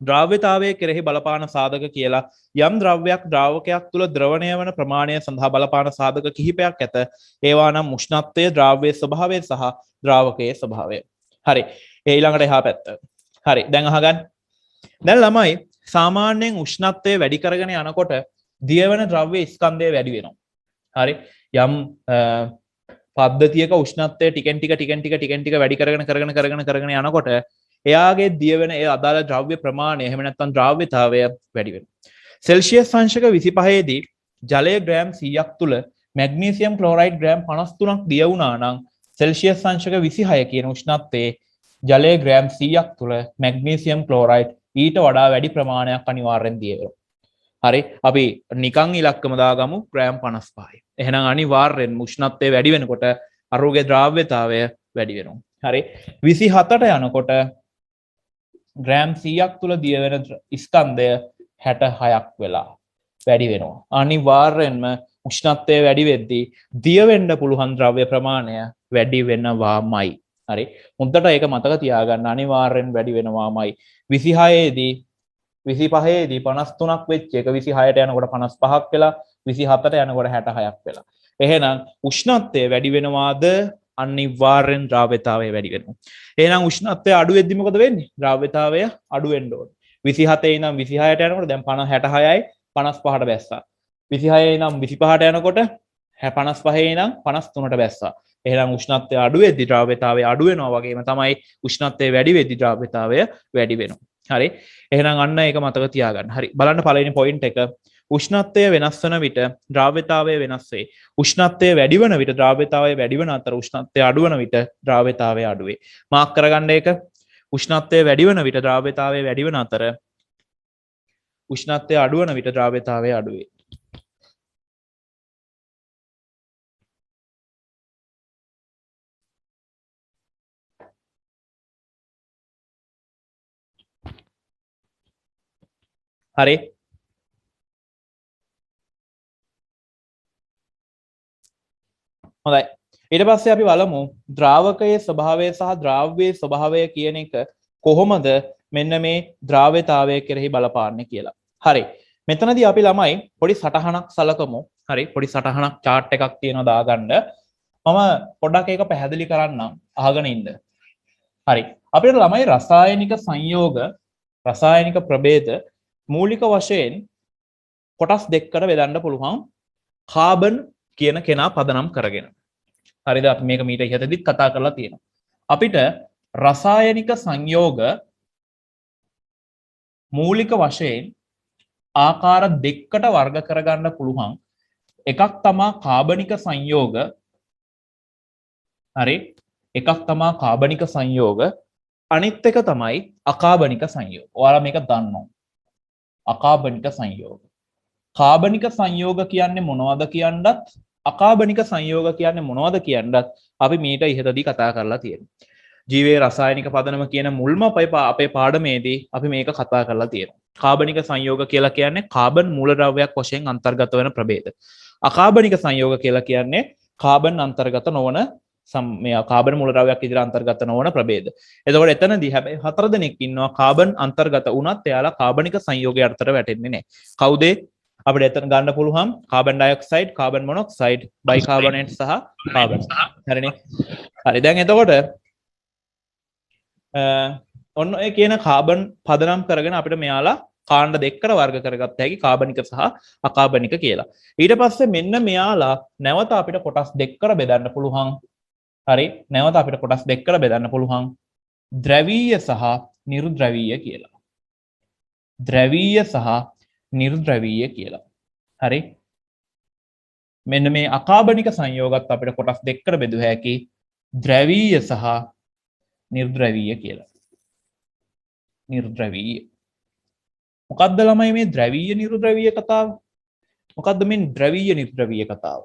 ද්‍රව්‍යතාවයේ කෙරෙහි බලපාන සාධක කියලා යම් ද්‍රව්‍යයක් ද්‍රාවකයක් තුළ ද්‍රවණය වන ප්‍රමාණය සඳහා බලපාන සාධක කිහිපයක් ඇත. ඒවා නම් උෂ්ණත්වය, ද්‍රව්‍යයේ ස්වභාවය සහ ද්‍රාවකයේ ස්වභාවය. හරි. ඒ ඊළඟට එහා පැත්ත. හරි. දැන් අහගන්න. දැන් ළමයි සාමාන්‍යයෙන් උෂ්ණත්වය වැඩි කරගෙන යනකොට දියවන ද්‍රව්‍ය ස්කන්ධය වැඩි වෙනවා. හරි. යම් පද්ධතියක උෂ්ණත්වය ටිකෙන් ටික වැඩි කරගෙන යනකොට එයාගේ දියවෙන ඒ අදාළ ද්‍රව්‍ය ප්‍රමාණය එහෙම නැත්නම් ද්‍රාව්‍යතාවය වැඩි වෙනවා. සෙල්සියස් අංශක 25 දී ජලය ග්‍රෑම් 100ක් තුල මැග්නීසියම් ක්ලෝරයිඩ් ග්‍රෑම් 53ක් දිය වුණා නම් සෙල්සියස් අංශක 26 කියන උෂ්ණත්වයේ ජලය ග්‍රෑම් 100ක් තුල මැග්නීසියම් ක්ලෝරයිඩ් ඊට වඩා වැඩි ප්‍රමාණයක් අනිවාර්යෙන් දිය වෙනවා. හරි. අපි නිකන් ඉලක්කම දාගමු ග්‍රෑම් 55යි. එහෙනම් අනිවාර්යෙන් උෂ්ණත්වය වැඩි වෙනකොට අරෝගේ ද්‍රාව්‍යතාවය වැඩි වෙනවා. හරි. 27ට යනකොට ග්‍රෑම් 100ක් තුල දිය වෙන ස්කන්ධය 66ක් වෙලා වැඩි වෙනවා. අනිවාර්යෙන්ම උෂ්ණත්වය වැඩි වෙද්දී දිය වෙන්න පුළුවන් ද්‍රව්‍ය ප්‍රමාණය වැඩි වෙනවාමයි. හරි. හොඳට ඒක මතක තියාගන්න අනිවාර්යෙන් වැඩි වෙනවාමයි. 26 දී 25 දී 53ක් වෙච්ච එක 26ට යනකොට 55ක් වෙලා 27ට යනකොට 66ක් වෙලා. එහෙනම් උෂ්ණත්වය වැඩි වෙනවාද අනිවාර්යෙන් ද්‍රව්‍යතාවය වැඩි වෙනවා. එහෙනම් උෂ්ණත්වය අඩු වෙද්දි මොකද වෙන්නේ? ද්‍රව්‍යතාවය අඩු වෙන්න ඕනේ. 27 ඉඳන් 26ට යනකොට දැන් 66යි 55ට බැස්සා. 26 ඉඳන් 25ට යනකොට 55 ඉඳන් 53ට බැස්සා. එහෙනම් උෂ්ණත්වය අඩු වෙද්දි ද්‍රව්‍යතාවය අඩු වෙනවා වගේම තමයි උෂ්ණත්වය වැඩි වෙද්දි ද්‍රව්‍යතාවය වැඩි වෙනවා. හරි. එහෙනම් අන්න ඒක මතක තියාගන්න. හරි. බලන්න පළවෙනි පොයින්ට් එක. උෂ්ණත්වය වෙනස් වන විට ද්‍රව්‍යතාවය වෙනස් වේ. උෂ්ණත්වය වැඩි වන විට ද්‍රව්‍යතාවය වැඩි වන අතර උෂ්ණත්වය අඩු වන විට ද්‍රව්‍යතාවය අඩු වේ. මාක් කරගන්න ඒක. උෂ්ණත්වය වැඩි වන විට ද්‍රව්‍යතාවය වැඩි වන අතර උෂ්ණත්වය අඩු වන විට ද්‍රව්‍යතාවය අඩු වේ. හරි. හොඳයි. ඊට පස්සේ අපි බලමු ද්‍රාවකයේ ස්වභාවය සහ ද්‍රාව්‍යයේ ස්වභාවය කියන එක කොහොමද මෙන්න මේ ද්‍රාව්‍යතාවය කෙරෙහි බලපාන්නේ කියලා. හරි. මෙතනදී අපි ළමයි පොඩි සටහනක් සලකමු. හරි. පොඩි සටහනක් chart එකක් තියෙනවා දාගන්න. මම පොඩ්ඩක් ඒක පැහැදිලි කරන්නම්. අහගෙන ඉන්න. හරි. අපිට ළමයි රසායනික සංයෝග රසායනික ප්‍රභේද මූලික වශයෙන් කොටස් දෙකකට බෙදන්න පුළුවන් කාබන් කියන කෙනා පදනම් කරගෙන. හරිද? අපි මේක මීට ඉහතදීත් කතා කරලා තියෙනවා. අපිට රසායනික සංයෝග මූලික වශයෙන් ආකාර දෙකකට වර්ග කරගන්න පුළුවන්. එකක් තමා කාබනික සංයෝග. හරි. එකක් තමා කාබනික සංයෝග. අනිත් එක තමයි අකාබනික සංයෝග. ඔයාලා මේක දන්නවා. අකාබනික සංයෝග. කාබනික සංයෝග කියන්නේ මොනවද කියන්නත් අකාබනික සංයෝග කියන්නේ මොනවද කියන්නත් අපි මීට ඉහතදී කතා කරලා තියෙනවා. ජීවයේ රසායනික පදනම කියන මුල්ම අපේ පාඩමේදී අපි මේක කතා කරලා තියෙනවා. කාබනික සංයෝග කියලා කියන්නේ කාබන් මූලද්‍රව්‍යයක් වශයෙන් අන්තර්ගත වෙන ප්‍රභේද. අකාබනික සංයෝග කියලා කියන්නේ කාබන් අන්තර්ගත නොවන කාබන් මූලද්‍රව්‍යයක් විදිහට අන්තර්ගත නොවන ප්‍රභේද. එතකොට එතනදී හැබැයි 4 දෙනෙක් ඉන්නවා කාබන් අන්තර්ගත වුණත් එයාලා කාබනික සංයෝගය අතරට වැටෙන්නේ නැහැ. කවුද? අපිට එතන ගන්න පුළුවන් carbon dioxide, carbon monoxide, bicarbonate සහ කාබන්. හරිනේ. හරි. දැන් එතකොට ඔන්න ඔය කියන කාබන් පදනම් කරගෙන අපිට මෙයාලා කාණ්ඩ දෙකකට වර්ග කරගත්ත හැකි කාබනික සහ අකාබනික කියලා. ඊට පස්සේ මෙන්න මෙයාලා නැවත අපිට කොටස් දෙකකට බෙදන්න පුළුවන්. හරි. නැවත අපිට කොටස් දෙකකට බෙදන්න පුළුවන්. ද්‍රවීය සහ නිර්ද්‍රවීය කියලා. ද්‍රවීය සහ නිර්ද්‍රවීය කියලා. හරි. මෙන්න මේ අකාබනික සංයෝගත් අපිට කොටස් දෙකකට බෙදුව හැකි ද්‍රවීය සහ නිර්ද්‍රවීය කියලා. නිර්ද්‍රවීය. මොකද්ද ළමයි මේ ද්‍රවීය නිර්ද්‍රවීය කතාව? මොකද්ද මේ ද්‍රවීය නිර්ද්‍රවීය කතාව?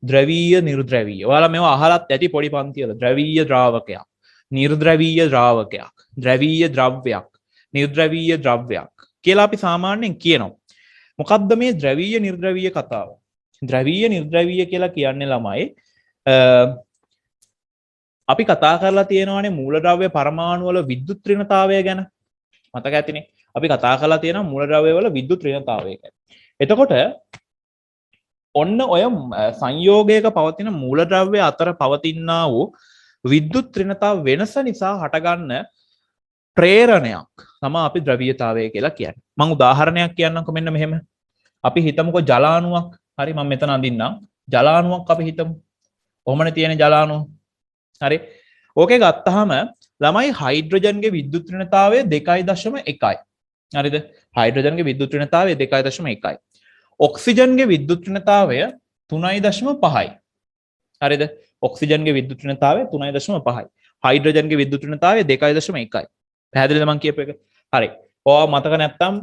ද්‍රවීය නිර්ද්‍රවීය. ඔයාලා මේවා අහලත් ඇති පොඩි පන්තිවල. ද්‍රවීය ද්‍රාවකයක්, නිර්ද්‍රවීය ද්‍රාවකයක්, ද්‍රවීය ද්‍රව්‍යයක්, නිර්ද්‍රවීය ද්‍රව්‍යයක් කියලා අපි සාමාන්‍යයෙන් කියනවා. මොකද්ද මේ ද්‍රවීය නිර්ද්‍රවීය කතාව? ද්‍රවීය නිර්ද්‍රවීය කියලා කියන්නේ ළමයි අපි කතා කරලා තියෙනවානේ මූලද්‍රව්‍ය පරමාණු වල විද්‍යුත් ඍණතාවය ගැන. මතක ඇතිනේ. අපි කතා කරලා තියෙනවා මූලද්‍රව්‍ය වල විද්‍යුත් ඍණතාවය ගැන. එතකොට ඔන්න ඔය සංයෝගයක පවතින මූලද්‍රව්‍ය අතර පවතිනා වූ විද්‍යුත් ඍණතාව වෙනස නිසා හටගන්න ප්‍රේරණයක් තමයි අපි ද්‍රවීයතාවය කියලා කියන්නේ. මම උදාහරණයක් කියන්නම්කො මෙන්න මෙහෙම. අපි හිතමුකෝ ජලාණුවක්. හරි මම මෙතන අඳින්නම්. ජලාණුවක් අපි හිතමු. කොහොමනේ තියෙන ජලාණුව? හරි. ඕකේ ගත්තාම ළමයි හයිඩ්‍රජන්ගේ විද්‍යුත් ඍණතාවය 2.1යි. හරිද? හයිඩ්‍රජන්ගේ විද්‍යුත් ඍණතාවය 2.1යි. ඔක්සිජන්ගේ විද්‍යුත් ඍණතාවය 3.5යි. හරිද? ඔක්සිජන්ගේ විද්‍යුත් ඍණතාවය 3.5යි. හයිඩ්‍රජන්ගේ විද්‍යුත් ඍණතාවය 2.1යි. පැහැදිලිද මම කියපු එක? හරි. ඔයාව මතක නැත්තම්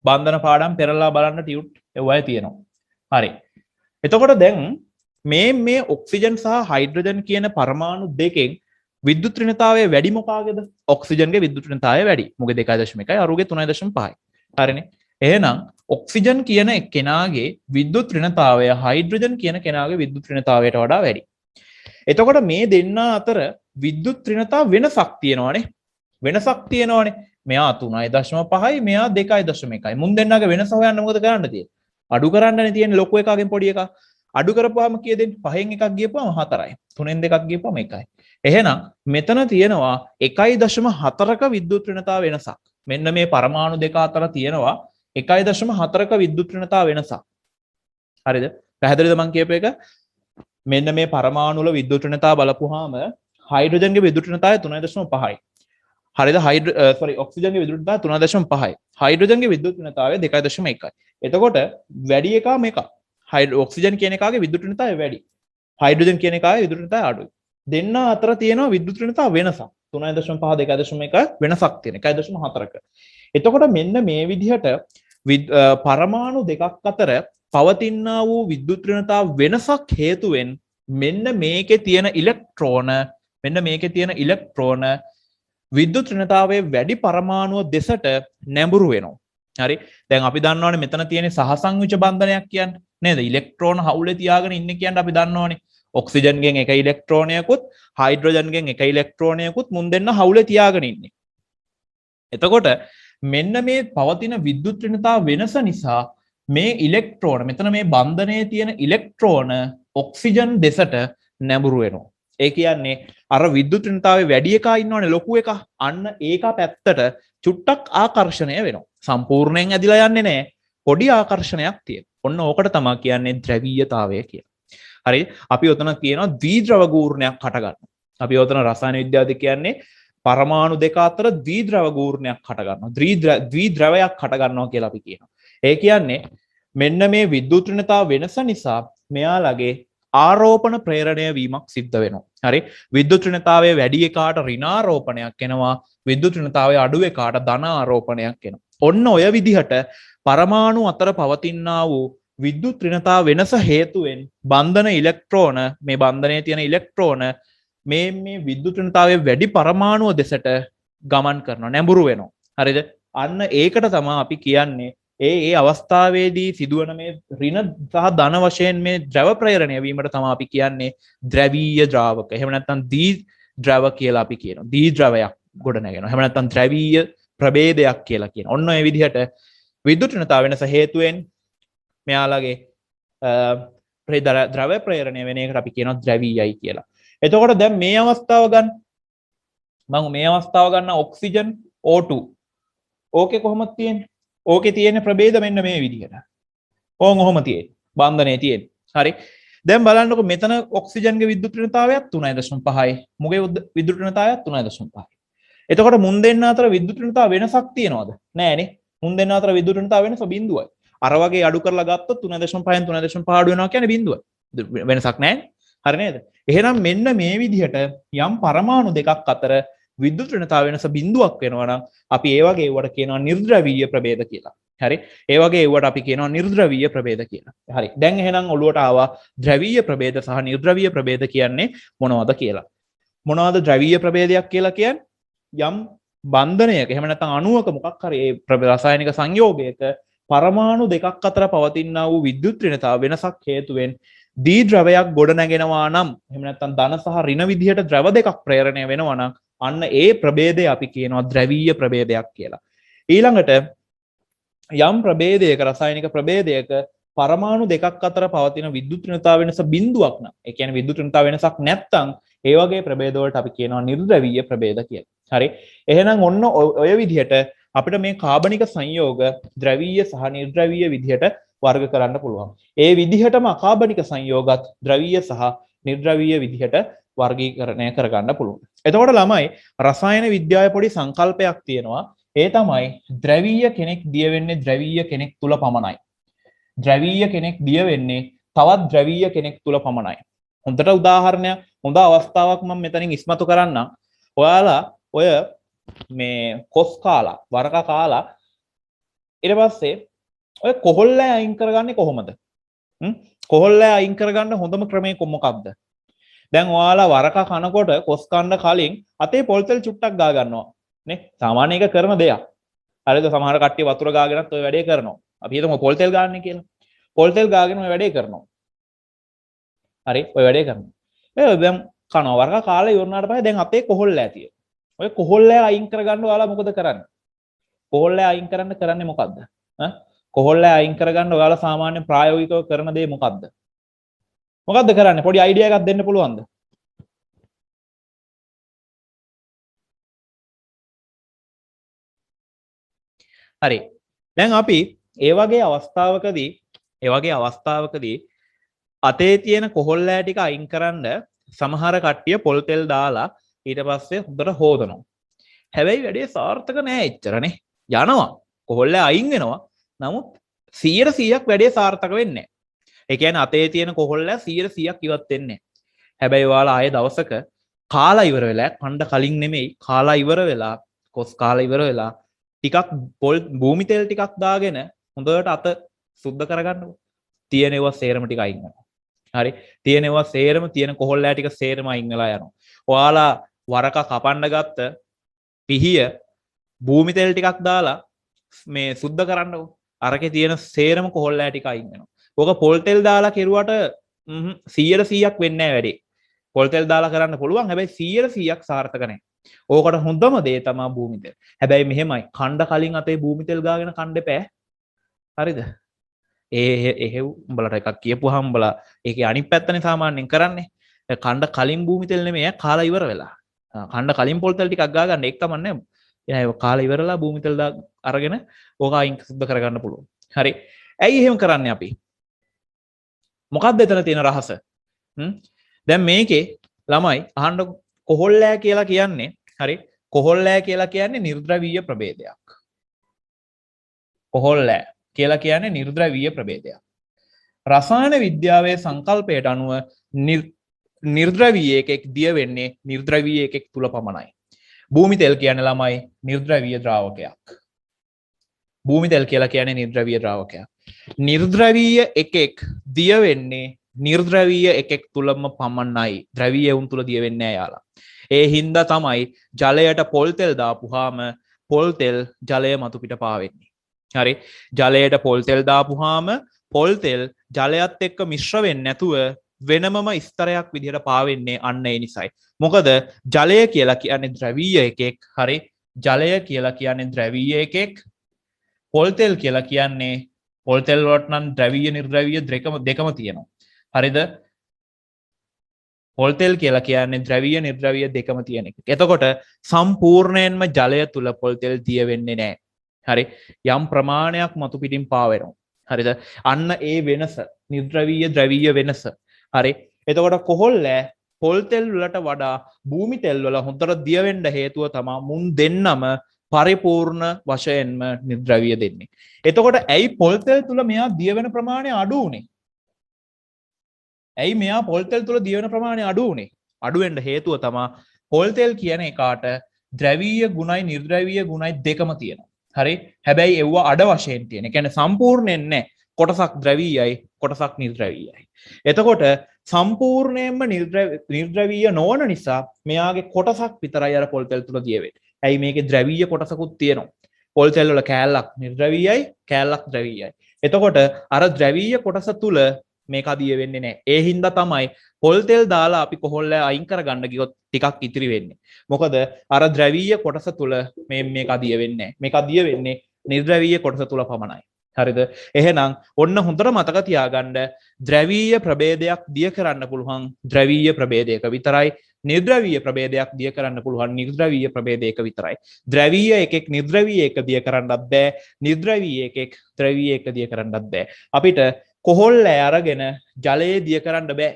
බන්ධන පාඩම් පෙරලා බලන්න ටියුට් ඒවයි තියෙනවා. හරි. එතකොට දැන් මේ ඔක්සිජන් සහ හයිඩ්‍රජන් කියන පරමාණු දෙකෙන් විද්‍යුත් ඍණතාවය වැඩි මොකාගේද? ඔක්සිජන්ගේ විද්‍යුත් ඍණතාවය වැඩි. මොකද 2.1යි අරුගේ 3.5යි. හරිනේ. එහෙනම් ඔක්සිජන් කියන කෙනාගේ විද්‍යුත් ඍණතාවය හයිඩ්‍රජන් කියන කෙනාගේ විද්‍යුත් ඍණතාවයට වඩා වැඩි. එතකොට මේ දෙන්න අතර විද්‍යුත් ඍණතාව වෙනසක් තියෙනවානේ. වෙනසක් තියෙනවානේ. මෙයා 3.5යි මෙයා 2.1යි. මුන් දෙන්නගේ වෙනස හොයන්න මොකද කරන්න තියෙන්නේ? අඩු කරන්නනේ තියෙන්නේ ලොකු එකකින් පොඩි එකක්. අඩු කරපුවාම කීයද? 5න් එකක් ගියපුවාම 4යි. 3න් දෙකක් ගියපුවාම 1යි. එහෙනම් මෙතන තියෙනවා 1.4ක විද්‍යුත් ඍණතාව වෙනසක්. මෙන්න මේ පරමාණු දෙක අතර තියෙනවා 1.4ක විද්‍යුත් ඍණතාව වෙනසක්. හරිද? පැහැදිලිද මම කියපු එක? මෙන්න මේ පරමාණු වල විද්‍යුත් ඍණතාව බලපුවාම හයිඩ්‍රජන්ගේ විද්‍යුත් ර්ණතාවය 3.5යි. හරිද? ඔක්සිජන්ගේ විද්‍යුත් ර්ණතාවය 3.5යි. හයිඩ්‍රජන්ගේ විද්‍යුත් ර්ණතාවය 2.1යි. එතකොට වැඩි එක මේක. ඔක්සිජන් කියන එකාගේ විද්‍යුත් ර්ණතාවය වැඩි. හයිඩ්‍රජන් කියන එකාගේ විද්‍යුත් ර්ණතාවය අඩුයි. දෙන්න අතර තියෙනවා විද්‍යුත් ර්ණතාව වෙනසක්. 3.5 2.1 වෙනසක් තියෙන 1.4ක. එතකොට මෙන්න මේ විදිහට පරමාණු දෙකක් අතර පවතිනා වූ විද්‍යුත් ර්ණතාව වෙනසක් හේතුවෙන් මෙන්න මේකේ තියෙන ඉලෙක්ට්‍රෝන විද්‍යුත් ඍණතාවයේ වැඩි පරමාණුව දෙසට නැඹුරු වෙනවා. හරි. දැන් අපි දන්නවනේ මෙතන තියෙන සහසංයුජ බන්ධනයක් කියන්නේ නේද? ඉලෙක්ට්‍රෝන හවුලේ තියාගෙන ඉන්නේ කියන්නේ අපි දන්නවනේ. ඔක්සිජන්ගෙන් එක ඉලෙක්ට්‍රෝනයකුත් හයිඩ්‍රජන්ගෙන් එක ඉලෙක්ට්‍රෝනයකුත් මුන් දෙන්න හවුලේ තියාගෙන ඉන්නේ. එතකොට මෙන්න මේ පවතින විද්‍යුත් ඍණතාව වෙනස නිසා මේ ඉලෙක්ට්‍රෝන මෙතන මේ බන්ධනයේ තියෙන ඉලෙක්ට්‍රෝන ඔක්සිජන් දෙසට නැඹුරු වෙනවා. ඒ කියන්නේ අර විද්‍යුත් ඍණතාවයේ වැඩි එකා ඉන්නවනේ ලොකු එකා. අන්න ඒක පැත්තට චුට්ටක් ආකර්ෂණය වෙනවා. සම්පූර්ණයෙන් ඇදිලා යන්නේ නැහැ. පොඩි ආකර්ෂණයක් තියෙනවා. ඔන්න ඕකට තමයි කියන්නේ ද්‍රවීයතාවය කියලා. හරි. අපි උතන කියනවා ද්විද්‍රව ගූර්ණයක් හට ගන්නවා. අපි උතන රසායන විද්‍යාවේදී කියන්නේ පරමාණු දෙක අතර ද්විද්‍රව ගූර්ණයක් හට ගන්නවා. ද්විද්‍රවයක් හට ගන්නවා කියලා අපි කියනවා. ඒ කියන්නේ මෙන්න මේ විද්‍යුත් ඍණතාව වෙනස නිසා මෙයාලගේ ආරෝපණ ප්‍රේරණය වීමක් සිද්ධ වෙනවා. හරි. විද්‍යුත් ඍණතාවයේ වැඩි එකාට ඍණාරෝපණයක් එනවා. විද්‍යුත් ර්ණතාවය අඩු එකාට ධන ආරෝපණයක් එනවා. ඔන්න ඔය විදිහට පරමාණු අතර පවතිනා වූ විද්‍යුත් ඍණතාව වෙනස හේතුවෙන් බන්ධන ඉලෙක්ට්‍රෝන මේ බන්ධනයේ තියෙන ඉලෙක්ට්‍රෝන මේ විද්‍යුත් ර්ණතාවයේ වැඩි පරමාණුව දෙසට ගමන් කරනවා, නැඹුරු වෙනවා. හරිද? අන්න ඒකට තමයි අපි කියන්නේ ඒ අවස්ථාවේදී සිදුවන මේ ඍණ සහ ධන වශයෙන් මේ ද්‍රව ප්‍රේරණය වීමට තමයි අපි කියන්නේ ද්‍රවීය ද්‍රාවක. එහෙම නැත්නම් දී ද්‍රව කියලා අපි කියනවා. දී ද්‍රවයක් ගොඩ නැගෙනවා. එහෙම නැත්නම් ද්‍රවීය ප්‍රභේදයක් කියලා කියනවා. ඔන්න ඔය විදිහට විද්‍යුත් ඍණතාව වෙනස හේතුවෙන් මෙයාලගේ ද්‍රව ප්‍රේරණය වෙන එකට අපි කියනවා ද්‍රවීයයි කියලා. එතකොට දැන් මේ අවස්ථාව ගන්න මම මේ අවස්ථාව ගන්න ඔක්සිජන් O2. ඕකේ කොහොමද තියෙන්නේ? ඕකේ තියෙන ප්‍රභේද මෙන්න මේ විදිහට. ඕන් ඔහොම තියෙන්නේ. බන්ධනේ තියෙන්නේ. හරි. දැන් බලන්නකො මෙතන ඔක්සිජන්ගේ විද්‍යුත් ඍණතාවයත් 3.5යි. මුගේ විද්‍යුත් ඍණතාවයත් 3.5යි. එතකොට මුන් දෙන්න අතර විද්‍යුත් ඍණතාව වෙනසක් තියනවද? නෑනේ. මුන් දෙන්න අතර විද්‍යුත් ඍණතාව වෙනස බිඳුවයි. අර වගේ අඩු කරලා ගත්තොත් 3.5න් 3.5 අඩු වෙනවා කියන්නේ බිඳුව. වෙනසක් නැහැ. හරි නේද? එහෙනම් මෙන්න මේ විදිහට යම් පරමාණු දෙකක් අතර විද්‍යුත් ඍණතාව වෙනස බිඳුවක් වෙනවා නම් අපි ඒ වගේ ඒවට කියනවා නිර්ද්‍රවීය ප්‍රභේද කියලා. හරි. ඒ වගේ ඒවට අපි කියනවා නිර්ද්‍රවීය ප්‍රභේද කියලා. හරි. දැන් එහෙනම් ඔළුවට ආවා ද්‍රවීය ප්‍රභේද සහ නිර්ද්‍රවීය ප්‍රභේද කියන්නේ මොනවද කියලා. මොනවද ද්‍රවීය ප්‍රභේදයක් කියලා කියන්නේ? යම් බන්ධනයක එහෙම නැත්නම් අණුවක මොකක් හරි ඒ රසායනික සංයෝගයක පරමාණු දෙකක් අතර පවතිනා වූ විද්‍යුත් ඍණතාව වෙනසක් හේතුවෙන් දී ද්‍රවයක් ගොඩ නැගෙනවා නම් එහෙම නැත්නම් ධන සහ ඍණ විදිහට ද්‍රව දෙකක් ප්‍රේරණය වෙනවා නම් අන්න ඒ ප්‍රභේදය අපි කියනවා ද්‍රවීය ප්‍රභේදයක් කියලා. ඊළඟට යම් ප්‍රභේදයක රසායනික ප්‍රභේදයක පරමාණු දෙකක් අතර පවතින විද්‍යුත් ඍණතාව වෙනස බිඳුවක් නම් ඒ කියන්නේ විද්‍යුත් ඍණතාව වෙනසක් නැත්නම් ඒ වගේ ප්‍රභේද වලට අපි කියනවා නිර්ද්‍රවීය ප්‍රභේද කියලා. හරි. එහෙනම් ඔන්න ඔය විදිහට අපිට මේ කාබනික සංයෝග ද්‍රවීය සහ නිර්ද්‍රවීය විදිහට වර්ග කරන්න පුළුවන්. ඒ විදිහටම අකාබනික සංයෝගත් ද්‍රවීය සහ නිර්ද්‍රවීය විදිහට වර්ගීකරණය කරගන්න පුළුවන්. එතකොට ළමයි රසායන විද්‍යාවේ පොඩි සංකල්පයක් තියෙනවා. ඒ තමයි ද්‍රවීය කෙනෙක් දිය වෙන්නේ ද්‍රවීය කෙනෙක් තුල පමණයි. ද්‍රවීය කෙනෙක් දිය වෙන්නේ තවත් ද්‍රවීය කෙනෙක් තුල පමණයි. හොඳට උදාහරණයක් හොඳ අවස්ථාවක් මම මෙතනින් ඉස්මතු කරන්නම්. ඔයාලා ඔය මේ කොස් කාලා වරක කාලා ඊට පස්සේ ඔය කොහොල්ලෑ අයින් කරගන්නේ කොහොමද? කොහොල්ලෑ අයින් කරගන්න හොඳම ක්‍රමය මොකක්ද? දැන් ඔයාලා වරක කනකොට කොස් කන්න කලින් අතේ පොල් තෙල් චුට්ටක් ගා ගන්නවා නේ. සාමාන්‍ය එක කරන දෙයක්. හරිද? සමහර කට්ටිය වතුර ගාගෙනත් ඔය වැඩේ කරනවා. අපි හිතමු පොල් තෙල් ගාන්නේ කියලා. පොල් තෙල් ගාගෙන ඔය වැඩේ කරනවා. හරි ඔය වැඩේ කරනවා. ඒ දැන් කනවා වරක කාලා ඉවරනාට පස්සේ දැන් අතේ කොහොල්ලෑ තියෙනවා. ඔය කොහොල්ලෑ අයින් කරගන්න ඔයාලා මොකද කරන්නේ? කොහොල්ලෑ අයින් කරන්නේ මොකද්ද? කොහොල්ලෑ අයින් කරගන්න ඔයාලා සාමාන්‍ය ප්‍රායෝගිකව කරන දේ මොකද්ද? මොකද්ද කරන්නේ? පොඩි අයිඩියා එකක් දෙන්න පුළුවන්ද? හරි. දැන් අපි ඒ වගේ අවස්ථාවකදී අතේ තියෙන කොහොල්ලෑ ටික අයින් කරන්න සමහර කට්ටිය පොල් තෙල් දාලා ඊට පස්සේ හොඳට හොදනවා. හැබැයි වැඩේ සාර්ථක නෑ එච්චරනේ. යනවා. කොහොල්ලෑ අයින් වෙනවා. නමුත් 100%ක් වැඩේ සාර්ථක වෙන්නේ නෑ. ඒ කියන්නේ අතේ තියෙන කොහොල්ලෑ 100%ක් ඉවත් වෙන්නේ නෑ. හැබැයි ඔයාලා ආයේ දවසක කාලා ඉවර වෙලා කණ්ඩ කලින් නෙමෙයි කාලා ඉවර වෙලා කොස් කාලා ඉවර වෙලා ටිකක් පොල් භූමි තෙල් ටිකක් දාගෙන හොඳට අත සුද්ධ කරගන්නකො. තියෙනවා සේරම ටික අයින් වෙනවා. හරි. තියෙනවා සේරම තියෙන කොහොල්ලෑ ටික සේරම අයින් වෙලා යනවා. ඔයාලා වරක කපන්න ගත්ත පිහිය භූමි තෙල් ටිකක් දාලා මේ සුද්ධ කරන්නකො. අරකේ තියෙන සේරම කොහොල්ලෑ ටික අයින් වෙනවා. ඕක පොල් තෙල් දාලා කෙරුවට 100%ක් වෙන්නේ නැහැ වැඩේ. පොල් තෙල් දාලා කරන්න පුළුවන්. හැබැයි 100%ක් සාර්ථක නැහැ. ඕකට හොඳම දේ තමයි භූමි තෙල්. හැබැයි මෙහෙමයි කණ්ඩ කලින් අතේ භූමි තෙල් ගාගෙන කන්න එපා. හරිද? එහෙව් උඹලට එකක් කියපුවාම උඹලා ඒකේ අනිත් පැත්තනේ සාමාන්‍යයෙන් කරන්නේ. කණ්ඩ කලින් භූමි තෙල් නෙමෙයි කාලා ඉවර වෙලා. කණ්ඩ කලින් පොල් තෙල් ටිකක් ගා ගන්න ඒක තමයි නෑ. එයා කාලා ඉවරලා භූමි තෙල් අරගෙන ඕක අයින් සුද්ධ කරගන්න පුළුවන්. හරි. ඇයි එහෙම කරන්නේ අපි? මොකක්ද එතන තියෙන රහස? දැන් මේකේ ළමයි අහන්න කොහොල්ලෑ කියලා කියන්නේ හරි කොහොල්ලෑ කියලා කියන්නේ නිර්ද්‍රවීය ප්‍රභේදයක්. කොහොල්ලෑ කියලා කියන්නේ නිර්ද්‍රවීය ප්‍රභේදයක්. රසායන විද්‍යාවේ සංකල්පයට අනුව නිර්ද්‍රවීය එකෙක් දිය වෙන්නේ නිර්ද්‍රවීය එකෙක් තුල පමණයි. භූමි තෙල් කියන්නේ ළමයි නිර්ද්‍රවීය ද්‍රාවකයක්. භූමි තෙල් කියලා කියන්නේ නිර්ද්‍රවීය ද්‍රාවකයක්. නිර්ද්‍රවීය එකෙක් දිය වෙන්නේ නිර්ද්‍රවීය එකෙක් තුලම පමණයි. ද්‍රවීය උන් තුල දිය වෙන්නේ නැහැ යාලා. ඒ හින්දා තමයි ජලයට පොල් තෙල් දාපුවාම පොල් තෙල් ජලය මතු පිට පාවෙන්නේ. හරි. ජලයට පොල් තෙල් දාපුවාම පොල් තෙල් ජලයත් එක්ක මිශ්‍ර වෙන්නේ නැතුව වෙනමම ස්තරයක් විදිහට පාවෙන්නේ අන්න ඒ නිසයි. මොකද ජලය කියලා කියන්නේ ද්‍රවීය එකෙක්. හරි. ජලය කියලා කියන්නේ ද්‍රවීය එකෙක්. පොල් තෙල් කියලා කියන්නේ පොල් තෙල් වලට නම් ද්‍රවීය නිර්ද්‍රවීය දෙකම තියෙනවා. හරිද? පොල් තෙල් කියලා කියන්නේ ද්‍රවීය නිර්ද්‍රවීය දෙකම තියෙන එක. එතකොට සම්පූර්ණයෙන්ම ජලය තුල පොල් තෙල් දිය වෙන්නේ නැහැ. හරි. යම් ප්‍රමාණයක් මතු පිටින් පාවෙනවා. හරිද? අන්න ඒ වෙනස නිර්ද්‍රවීය ද්‍රවීය වෙනස. හරි. එතකොට කොහොල්ලෑ පොල් තෙල් වලට වඩා භූමි තෙල් වල හොඳට දිය වෙන්න හේතුව තමයි මුන් දෙන්නම පරිපූර්ණ වශයෙන්ම නිර්ද්‍රව්‍ය දෙන්නේ. එතකොට ඇයි පොල් තෙල් තුල මෙයා දිය වෙන ප්‍රමාණය අඩු උනේ? ඇයි මෙයා පොල් තෙල් තුල දිය වෙන ප්‍රමාණය අඩු උනේ? අඩු වෙන්න හේතුව තමයි පොල් තෙල් කියන එකාට ද්‍රවීය ගුණයි නිර්ද්‍රවීය ගුණයි දෙකම තියෙනවා. හරි? හැබැයි ඒව අඩ වශයෙන් තියෙන. ඒ කියන්නේ සම්පූර්ණයෙන් නැහැ. කොටසක් ද්‍රවීයයි කොටසක් නිර්ද්‍රවීයයි. එතකොට සම්පූර්ණයෙන්ම නිර්ද්‍රවීය නොවන නිසා මෙයාගේ කොටසක් විතරයි අර පොල් තෙල් තුල දිය වෙන්නේ. ඇයි මේකේ ද්‍රවීය කොටසකුත් තියෙනවා. පොල් තෙල් වල කෑල්ලක් නිර්ද්‍රවීයයි කෑල්ලක් ද්‍රවීයයි. එතකොට අර ද්‍රවීය කොටස තුල මේක දිය වෙන්නේ නැහැ. ඒ හින්දා තමයි පොල් තෙල් දාලා අපි කොහොල්ල අයින් කරගන්න ගියොත් ටිකක් ඉතිරි වෙන්නේ. මොකද අර ද්‍රවීය කොටස තුල මේක දිය වෙන්නේ නැහැ. මේක දිය වෙන්නේ නිර්ද්‍රවීය කොටස තුල පමණයි. හරිද? එහෙනම් ඔන්න හොඳට මතක තියාගන්න ද්‍රවීය ප්‍රභේදයක් දිය කරන්න පුළුවන් ද්‍රවීය ප්‍රභේදයක විතරයි. නිර්ද්‍රවීය ප්‍රභේදයක් දිය කරන්න පුළුවන් නිර්ද්‍රවීය ප්‍රභේදයක විතරයි. ද්‍රවීය එකෙක් නිර්ද්‍රවීය එක දිය කරන්නත් බෑ. නිර්ද්‍රවීය එකෙක් ද්‍රවීය එක දිය කරන්නත් බෑ. අපිට කොහොල්ල අරගෙන ජලයේ දිය කරන්න බෑ.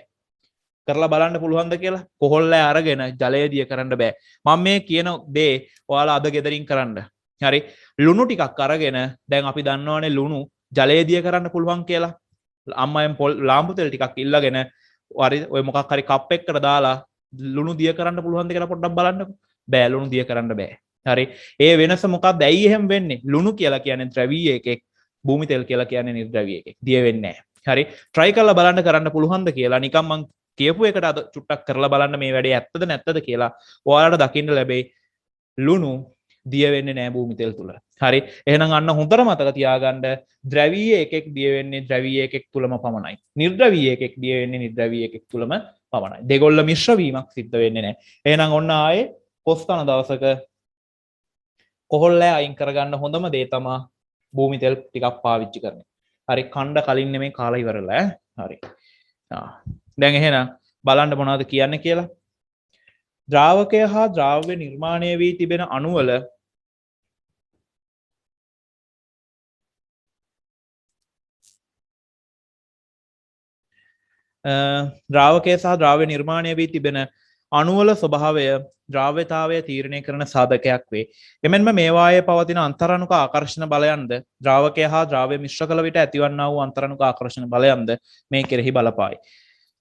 කරලා බලන්න පුළුවන්ද කියලා? කොහොල්ල අරගෙන ජලය දිය කරන්න බෑ. මම මේ කියන දේ ඔයාලා අද ගෙදරින් කරන්න. හරි? ලුණු ටිකක් අරගෙන දැන් අපි දන්නවනේ ලුණු ජලය දිය කරන්න පුළුවන් කියලා. අම්මෙන් ලාම්පු තෙල් ටිකක් ඉල්ලගෙන ඔය මොකක් හරි කප් එකකට දාලා ලුණු දිය කරන්න පුළුවන්ද කියලා පොඩ්ඩක් බලන්නකෝ. බෑ, ලුණු දිය කරන්න බෑ. හරි? ඒ වෙනස මොකක්ද? ඇයි එහෙම වෙන්නේ? ලුණු කියලා කියන්නේ ද්‍රවීය එකෙක්, භූමි තෙල් කියලා කියන්නේ නිර්ද්‍රවීය එකෙක්. දිය වෙන්නේ නැහැ. හරි? try කරලා බලන්න කරන්න පුළුවන්ද කියලා නිකන් මං කියපු එකට අද චුට්ටක් කරලා බලන්න මේ වැඩේ ඇත්තද නැත්තද කියලා ඔයාලට දකින්න ලැබෙයි. ලුණු දිය වෙන්නේ නැහැ භූමි තෙල් තුල. හරි? එහෙනම් අන්න හොඳට මතක තියාගන්න ද්‍රවීය එකෙක් දිය වෙන්නේ ද්‍රවීය එකෙක් තුලම පමණයි. නිර්ද්‍රවීය එකෙක් දිය වෙන්නේ නිර්ද්‍රවීය එකෙක් තුලම පමණයි. දෙගොල්ල මිශ්‍ර වීමක් සිද්ධ වෙන්නේ නැහැ. එහෙනම් ඔන්න ආයේ කොස් කන දවසක කොහොල්ලෑ අයින් කරගන්න හොඳම දේ තමයි භූමි තෙල් ටිකක් පාවිච්චි කරන්නේ. හරි? කණ්ඩ කලින් නෙමෙයි කාලා ඉවරලා ඈ. හරි. දැන් එහෙනම් බලන්න මොනවද කියන්නේ කියලා. ද්‍රාවකය හා ද්‍රාව්‍ය නිර්මාණය වී තිබෙන අණුවල ද්‍රාවකය සහ ද්‍රාව්‍ය නිර්මාණය වී තිබෙන අණුවල ස්වභාවය ද්‍රාව්‍යතාවය තීරණය කරන සාධකයක් වේ. එමෙන්ම මේවායේ පවතින අන්තරණුක ආකර්ෂණ බලයන්ද ද්‍රාවකය හා ද්‍රාව්‍ය මිශ්‍ර කළ විට ඇතිවන්නා වූ අන්තරණුක ආකර්ෂණ බලයන්ද මේ කෙරෙහි බලපායි.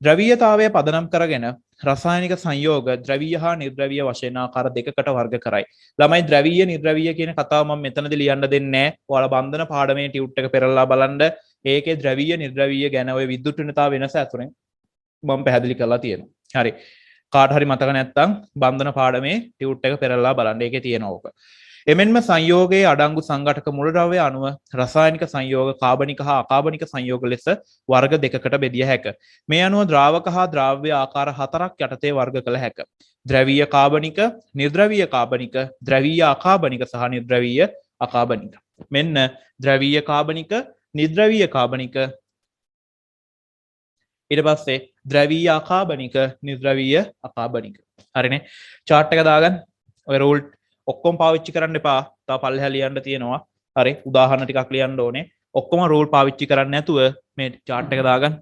ද්‍රවීයතාවය පදනම් කරගෙන රසායනික සංයෝග ද්‍රවීය හා නිර්ද්‍රවීය වශයෙන් ආකාර දෙකකට වර්ග කරයි. ළමයි ද්‍රවීය නිර්ද්‍රවීය කියන කතාව මම මෙතනදී ලියන්න දෙන්නේ නැහැ. ඔයාලා බන්ධන පාඩමේ ටියුට් එක පෙරලා බලන්න. ඒකේ ද්‍රවීය නිර්ද්‍රවීය ගැන ඔය විද්‍යුත් ඍණතාව වෙනස අතුරෙන් මම පැහැදිලි කරලා තියෙනවා. හරි. කාට හරි මතක නැත්නම් බන්ධන පාඩමේ ටියුට් එක පෙරලා බලන්න. ඒකේ තියෙනවා ඕක. එමෙන්ම සංයෝගයේ අඩංගු සංඝටක මුලද්‍රව්‍ය අණුව රසායනික සංයෝග කාබනික හා අකාබනික සංයෝග ලෙස වර්ග දෙකකට බෙදිය හැක. මේ අනුව ද්‍රාවක හා ද්‍රව්‍ය ආකාර හතරක් යටතේ වර්ග කළ හැක. ද්‍රවීය කාබනික, නිර්ද්‍රවීය කාබනික, ද්‍රවීය අකාබනික සහ නිර්ද්‍රවීය අකාබනික. මෙන්න ද්‍රවීය කාබනික, නිර්ද්‍රවීය කාබනික, ඊට පස්සේ ද්‍රවීය අකාබනික, නිර්ද්‍රවීය අකාබනික. හරිනේ? chart එක දාගන්න. ඔය රූල් ඔක්කොම පාවිච්චි කරන්න එපා. තව පල්ලෙහා ලියන්න තියෙනවා. හරි? උදාහරණ ටිකක් ලියන්න ඕනේ. ඔක්කොම රූල් පාවිච්චි කරන්නේ නැතුව මේ chart එක දාගන්න.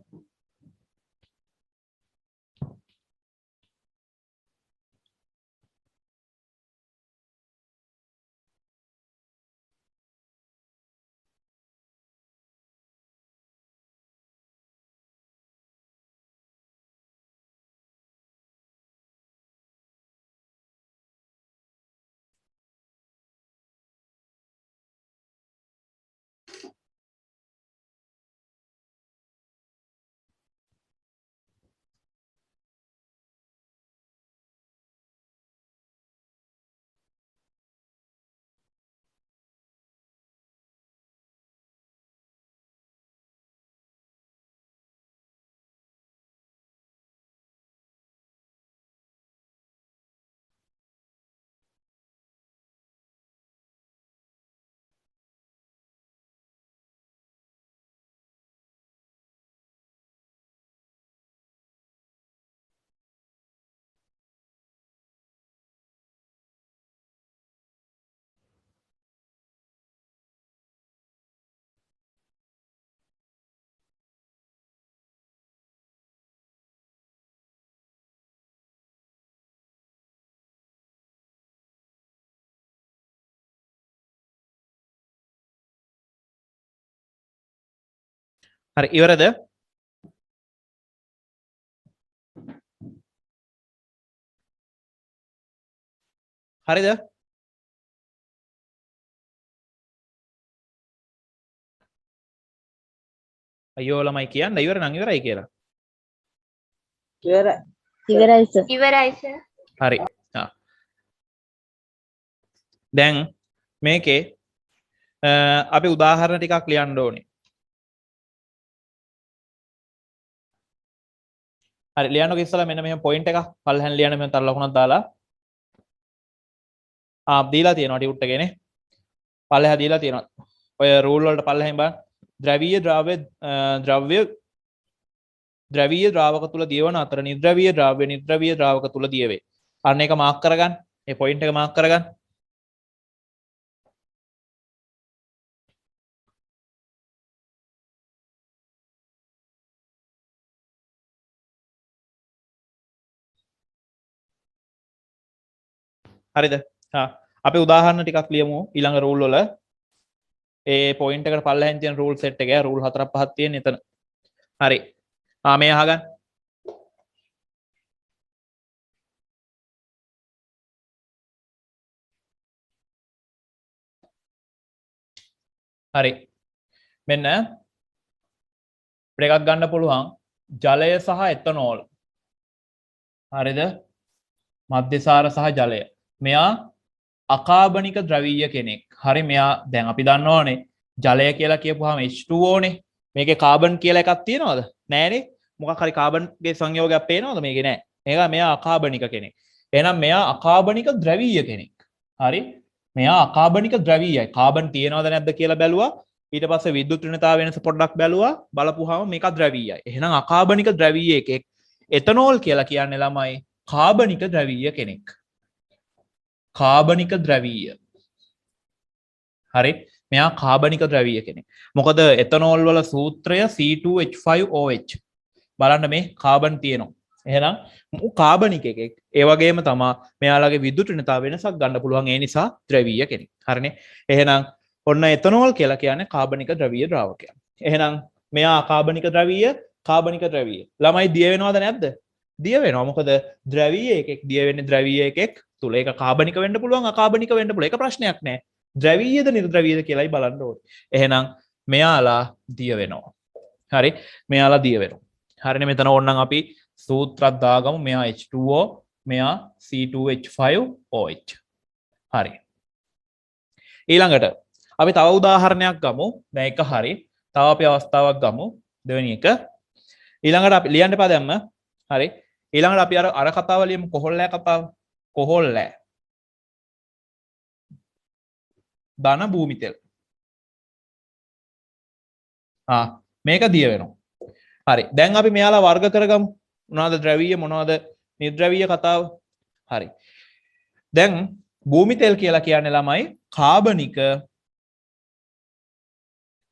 හරි ඉවරද? හරිද? අයියෝ ළමයි කියන්න ඉවර නම් ඉවරයි කියලා. ඉවරයි සර්. ඉවරයි සර්. හරි. දැන් මේකේ අපි උදාහරණ ටිකක් ලියන්න ඕනේ. හරි ලියන්නකො ඉස්සලා මෙන්න මෙහෙම පොයින්ට් එකක් පල්ලෙහාන් ලියන්න මෙහෙම තර ලකුණක් දාලා. දීලා තියෙනවා ටියුට් එකේනේ. පල්ලෙහා දීලා තියෙනවා. ඔය රූල් වලට පල්ලෙහෙන් බලන්න. ද්‍රවීය ද්‍රවීය ද්‍රාවක තුල දියවන අතර නිර්ද්‍රවීය ද්‍රව්‍ය නිර්ද්‍රවීය ද්‍රාවක තුල දියවේ. අන්න එක මාක් කරගන්න. මේ පොයින්ට් එක මාක් කරගන්න. හරිද? අපි උදාහරණ ටිකක් ලියමු ඊළඟ රූල් වල. ඒ පොයින්ට් එකට පල්ලෙහෙන් තියෙන රූල් සෙට් එක. රූල් 4ක් 5ක් තියෙන එතන. හරි. මේ අහගන්න. හරි. මෙන්න එකක් ගන්න පුළුවන් ජලය සහ එතනෝල්. හරිද? මධ්‍යසාර සහ ජලය. මෙයා අකාබනික ද්‍රවීය කෙනෙක්. හරි මෙයා දැන් අපි දන්නවනේ ජලය කියලා කියපුවාම H2O නේ. මේකේ කාබන් කියලා එකක් තියෙනවද? නෑනේ. මොකක් හරි කාබන්ගේ සංයෝගයක් පේනවද මේකේ? නෑ. ඒක මෙයා අකාබනික කෙනෙක්. එහෙනම් මෙයා අකාබනික ද්‍රවීය කෙනෙක්. හරි? මෙයා අකාබනික ද්‍රවීයයි. කාබන් තියෙනවද නැද්ද කියලා බැලුවා. ඊට පස්සේ විද්‍යුත් ඍණතාව වෙනස පොඩ්ඩක් බැලුවා. බලපුවාම මේක ද්‍රවීයයි. එහෙනම් අකාබනික ද්‍රවීය එකෙක්. එතනෝල් කියලා කියන්නේ ළමයි කාබනික ද්‍රවීය කෙනෙක්. කාබනික ද්‍රවීය. හරි මෙයා කාබනික ද්‍රවීය කෙනෙක්. මොකද එතනෝල් වල සූත්‍රය C2H5OH. බලන්න මේ කාබන් තියෙනවා. එහෙනම් කාබනික එකෙක්. ඒ වගේම තමා මෙයාලගේ විද්‍යුත් ඍණතාව වෙනසක් ගන්න පුළුවන්. ඒ නිසා ද්‍රවීය කෙනෙක්. හරිනේ. එහෙනම් ඔන්න එතනෝල් කියලා කියන්නේ කාබනික ද්‍රවීය ද්‍රාවකයක්. එහෙනම් මෙයා අකාබනික ද්‍රවීය කාබනික ද්‍රවීය. ළමයි දිය වෙනවද නැද්ද? දිය වෙනවා. මොකද ද්‍රවීය එකෙක් දිය වෙන්නේ ද්‍රවීය එකෙක් තුල. ඒක කාබනික වෙන්න පුළුවන් අකාබනික වෙන්න පුළුවන්. ඒක ප්‍රශ්නයක් නෑ. ද්‍රවීයද නිර්ද්‍රවීයද කියලායි බලන්න ඕනේ. එහෙනම් මෙයාලා දිය වෙනවා. හරි මෙයාලා දිය වෙනවා. හරිනේ මෙතන ඕනනම් අපි සූත්‍රයක් දාගමු. මෙයා H2O මෙයා C2H5OH. හරි. ඊළඟට අපි තව උදාහරණයක් ගමු. දැන් එක හරි. තව අපි අවස්ථාවක් ගමු. දෙවෙනි එක. ඊළඟට අපි ලියන්න එපා දැම්ම. හරි. ඊළඟට අපි අර කතාව ලියමු කොහොල්ලෑ කතාව. කොහොල්ලෑ. ධන භූමි තෙල්. මේක දිය වෙනවා. හරි. දැන් අපි මෙයාලා වර්ග කරගමු. මොනවද ද්‍රවීය මොනවද නිර්ද්‍රවීය කතාව. හරි. දැන් භූමි තෙල් කියලා කියන්නේ ළමයි කාබනික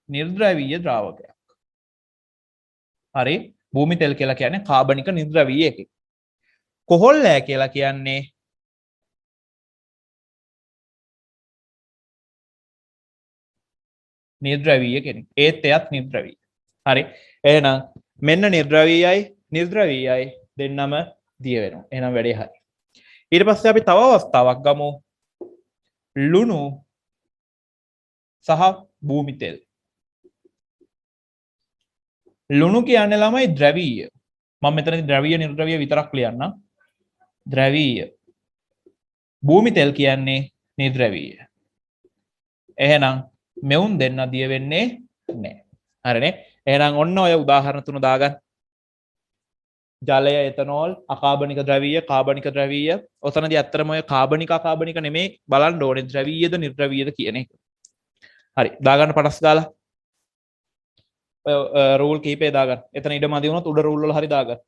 නිර්ද්‍රවීය ද්‍රාවකයක්. හරි භූමි තෙල් කියලා කියන්නේ කාබනික නිර්ද්‍රවීය එකක්. කොහොල්ලෑ කියලා කියන්නේ නිර්ද්‍රවීය කෙනෙක්. ඒත් එයත් නිර්ද්‍රවීය. හරි. එහෙනම් මෙන්න නිර්ද්‍රවීයයි නිර්ද්‍රවීයයි දෙන්නම දිය වෙනවා. එහෙනම් වැඩේ හරි. ඊට පස්සේ අපි තව අවස්ථාවක් ගමු. ලුණු සහ භූමි තෙල්. ලුණු කියන්නේ ළමයි ද්‍රවීය. මම මෙතනදී ද්‍රවීය නිර්ද්‍රවීය විතරක් ලියන්නම්. ද්‍රවීය. භූමි තෙල් කියන්නේ නිර්ද්‍රවීය. එහෙනම් මෙවුන් දෙන්න දිය වෙන්නේ නැහැ. හරිනේ. එහෙනම් ඔන්න ඔය උදාහරණ තුන දාගන්න. ජලය එතනෝල් අකාබනික ද්‍රවීය කාබනික ද්‍රවීය. ඔතනදී ඇත්තටම ඔය කාබනික අකාබනික නෙමෙයි බලන්න ඕනේ ද්‍රවීයද නිර්ද්‍රවීයද කියන එක. හරි දාගන්න පටස් ගාලා. රූල් කීපේ දාගන්න. එතන ඉඩ මදි වුණොත් උඩ රූල් වල හරි දාගන්න.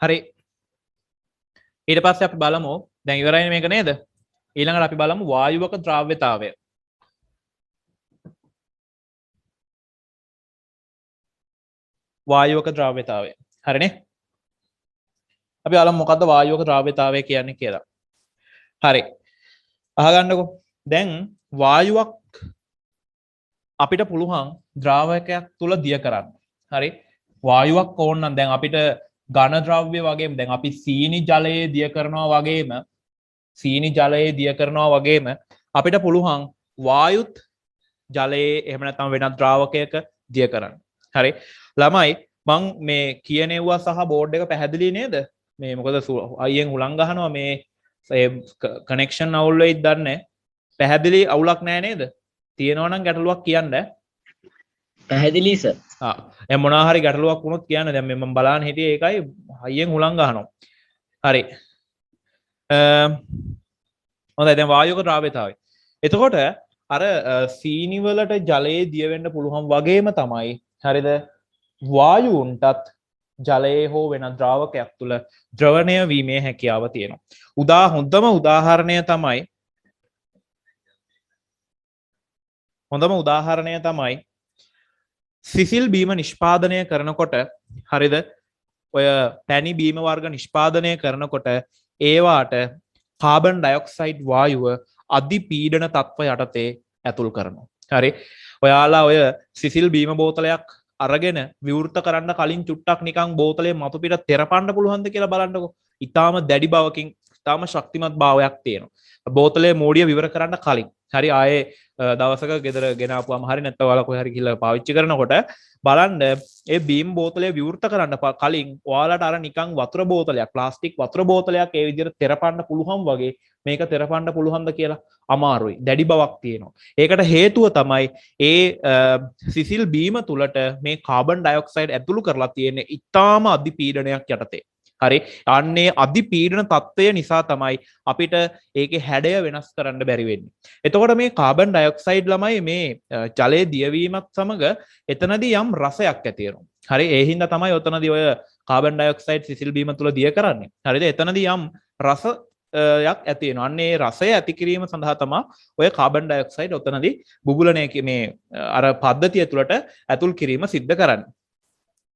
හරි ඊට පස්සේ අපි බලමු දැන් ඉවරයිනේ මේක නේද ඊළඟට අපි බලමු වායුවක ද්‍රාව්‍යතාවය වායුවක ද්‍රාව්‍යතාවය හරිනේ අපි බලමු මොකද්ද වායුවක ද්‍රාව්‍යතාවය කියන්නේ කියලා හරි අහගන්නකෝ දැන් වායුවක් අපිට පුළුවන් ද්‍රාවකයක් තුල දිය කරන්න හරි වායුවක් ඕන නම් දැන් අපිට ඝන ද්‍රව්‍ය වගේම දැන් අපි සීනි ජලයේ දිය කරනවා වගේම සීනි ජලයේ දිය කරනවා වගේම අපිට පුළුවන් වායුත් ජලයේ එහෙම නැත්නම් වෙනත් ද්‍රාවකයක දිය කරන්න හරි ළමයි මං මේ කියනෙව්වා සහ බෝඩ් එක පැහැදිලි නේද මේ මොකද අයියෙන් හුලං ගහනවා මේ කනෙක්ෂන් අවුල් වෙයිද දන්නේ පැහැදිලි අවුලක් නෑ නේද තියෙනවා නම් ගැටලුවක් කියන්න පැහැදිලි සර්. එ මොනවා හරි ගැටලුවක් වුණොත් කියන්න දැන් මම බලන්න හිටියේ ඒකයි අයියෙන් හුලං ගහනවා හරි හොඳයි දැන් වායුවක ද්‍රාව්‍යතාවය එතකොට අර සීනි වලට ජලයේ දිය වෙන්න පුළුවන් වගේම තමයි හරිද වායුන්ටත් ජලයේ හෝ වෙන ද්‍රාවකයක් තුල ද්‍රවණය වීමේ හැකියාව තියෙනවා හොඳම උදාහරණය තමයි සිසිල් බීම නිෂ්පාදනය කරනකොට හරිද ඔය පැණි බීම වර්ග නිෂ්පාදනය කරනකොට ඒවාට කාබන් ඩයොක්සයිඩ් වායුව අධි පීඩන තත්ත්ව යටතේ ඇතුල් කරනවා හරි ඔයාලා ඔය සිසිල් බීම බෝතලයක් අරගෙන විවෘත කරන්න කලින් චුට්ටක් නිකන් බෝතලේ මතු පිට තෙරපන්න පුළුවන්ද කියලා බලන්නකෝ ඊටාම දැඩි බවකින් ඊටාම ශක්තිමත් භාවයක් තියෙනවා බෝතලේ මෝඩිය විවර කරන්න කලින් හරි ආයේ දවසක ගෙදර ගෙනාපුවාම හරි නැත්නම් ඔයාලා කොහේ හරි ගිහලා පාවිච්චි කරනකොට බලන්න ඒ බීම් බෝතලය විවෘත කරන්න කලින් ඔයාලට අර නිකන් වතුර බෝතලයක් ප්ලාස්ටික් වතුර බෝතලයක් ඒ විදිහට තෙරපන්න පුළුවන් වගේ මේක තෙරපන්න පුළුවන්ද කියලා අමාරුයි දැඩි බවක් තියෙනවා ඒකට හේතුව තමයි ඒ සිසිල් බීම තුලට මේ කාබන් ඩයොක්සයිඩ් ඇතුළු කරලා තියෙන ඉතාම අධි පීඩනයක් යටතේ හරි අන්නේ අධි පීඩන තත්ත්වය නිසා තමයි අපිට ඒකේ හැඩය වෙනස් කරන්න බැරි වෙන්නේ. එතකොට මේ කාබන් ඩයොක්සයිඩ් ළමයි මේ ජලයේ දියවීමත් සමග එතනදී යම් රසයක් ඇති වෙනවා. හරි ඒ හින්දා තමයි ඔතනදී ඔය කාබන් ඩයොක්සයිඩ් සිසිල් බීම තුල දිය කරන්නේ. හරිද? එතනදී යම් රසයක් ඇති වෙනවා. අන්නේ රසය ඇති කිරීම සඳහා තමයි ඔය කාබන් ඩයොක්සයිඩ් ඔතනදී බුබුලණය මේ අර පද්ධතිය තුලට ඇතුල් කිරීම සිද්ධ කරන්නේ.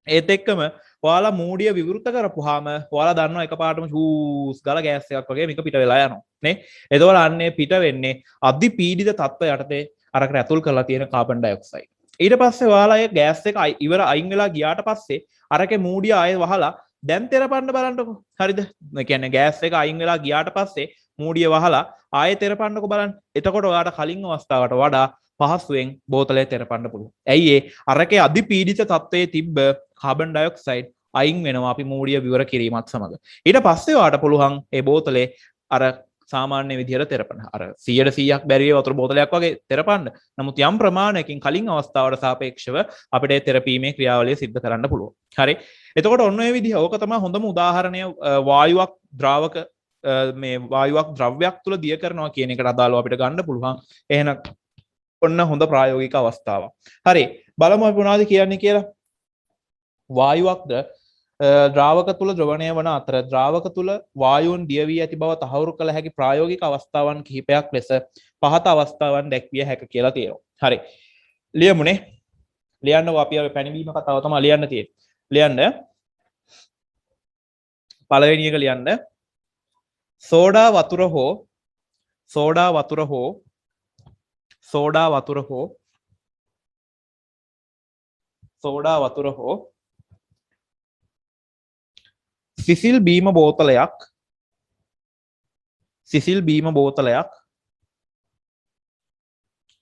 ඒත් එක්කම ඔයාලා මූඩිය විවෘත කරපුවාම ඔයාලා දන්නවා එකපාරටම ෂූස් ගාලා ගෑස් එකක් වගේ මේක පිට වෙලා යනවා නේ එතකොට අන්නේ පිට වෙන්නේ අධි පීඩිත තත්ත්ව යටතේ අරකට ඇතුල් කරලා තියෙන කාබන් ඩයොක්සයිඩ් ඊට පස්සේ ඔයාලා ඒ ගෑස් එක ඉවර අයින් වෙලා ගියාට පස්සේ අරකේ මූඩිය ආයේ වහලා දැන් තෙරපන්න බලන්නකො හරිද ඒ කියන්නේ ගෑස් එක අයින් වෙලා ගියාට පස්සේ මූඩිය වහලා ආයේ තෙරපන්නකො බලන්න එතකොට ඔයාලට කලින් අවස්ථාවට වඩා පහසුවෙන් බෝතලය තෙරපන්න පුළුවන් ඇයි ඒ අරකේ අධි පීඩිත තත්ත්වයේ තිබ්බ කාබන් ඩයොක්සයිඩ් අයින් වෙනවා අපි මූඩිය විවර කිරීමත් සමග ඊට පස්සේ වාට පුළුවන් ඒ බෝතලේ අර සාමාන්‍ය විදිහට තෙරපන්න අර 100%ක් බැරිය වතුර බෝතලයක් වගේ තෙරපන්න නමුත් යම් ප්‍රමාණයකින් කලින් අවස්ථාවට සාපේක්ෂව අපිට ඒ තෙරපීමේ ක්‍රියාවලිය සිද්ධ කරන්න පුළුවන් හරි එතකොට ඔන්න ඔය විදිහ ඕක තමයි හොඳම උදාහරණය වායුවක් ද්‍රාවක මේ වායුවක් ද්‍රව්‍යයක් තුල දිය කරනවා කියන එකට අදාළව අපිට ගන්න පුළුවන් එහෙනම් ඔන්න හොඳ ප්‍රායෝගික අවස්ථාවක් හරි බලමු අපි මොනවද කියන්නේ කියලා වායුවක්ද ද්‍රාවක තුල ද්‍රවණය වන අතර ද්‍රාවක තුල වායුන් දිය වී ඇති බව තහවුරු කළ හැකි ප්‍රායෝගික අවස්ථාවන් කිහිපයක් ලෙස පහත අවස්ථාවන් දැක්විය හැක කියලා තියෙනවා. හරි. ලියමුනේ. ලියන්නකො අපි අර පැණිවීම කතාව තමයි ලියන්න තියෙන්නේ. ලියන්න. පළවෙනි එක ලියන්න. සෝඩා වතුර හෝ සෝඩා වතුර හෝ සෝඩා වතුර හෝ සෝඩා වතුර හෝ සිසිල් බීම බෝතලයක් සිසිල් බීම බෝතලයක්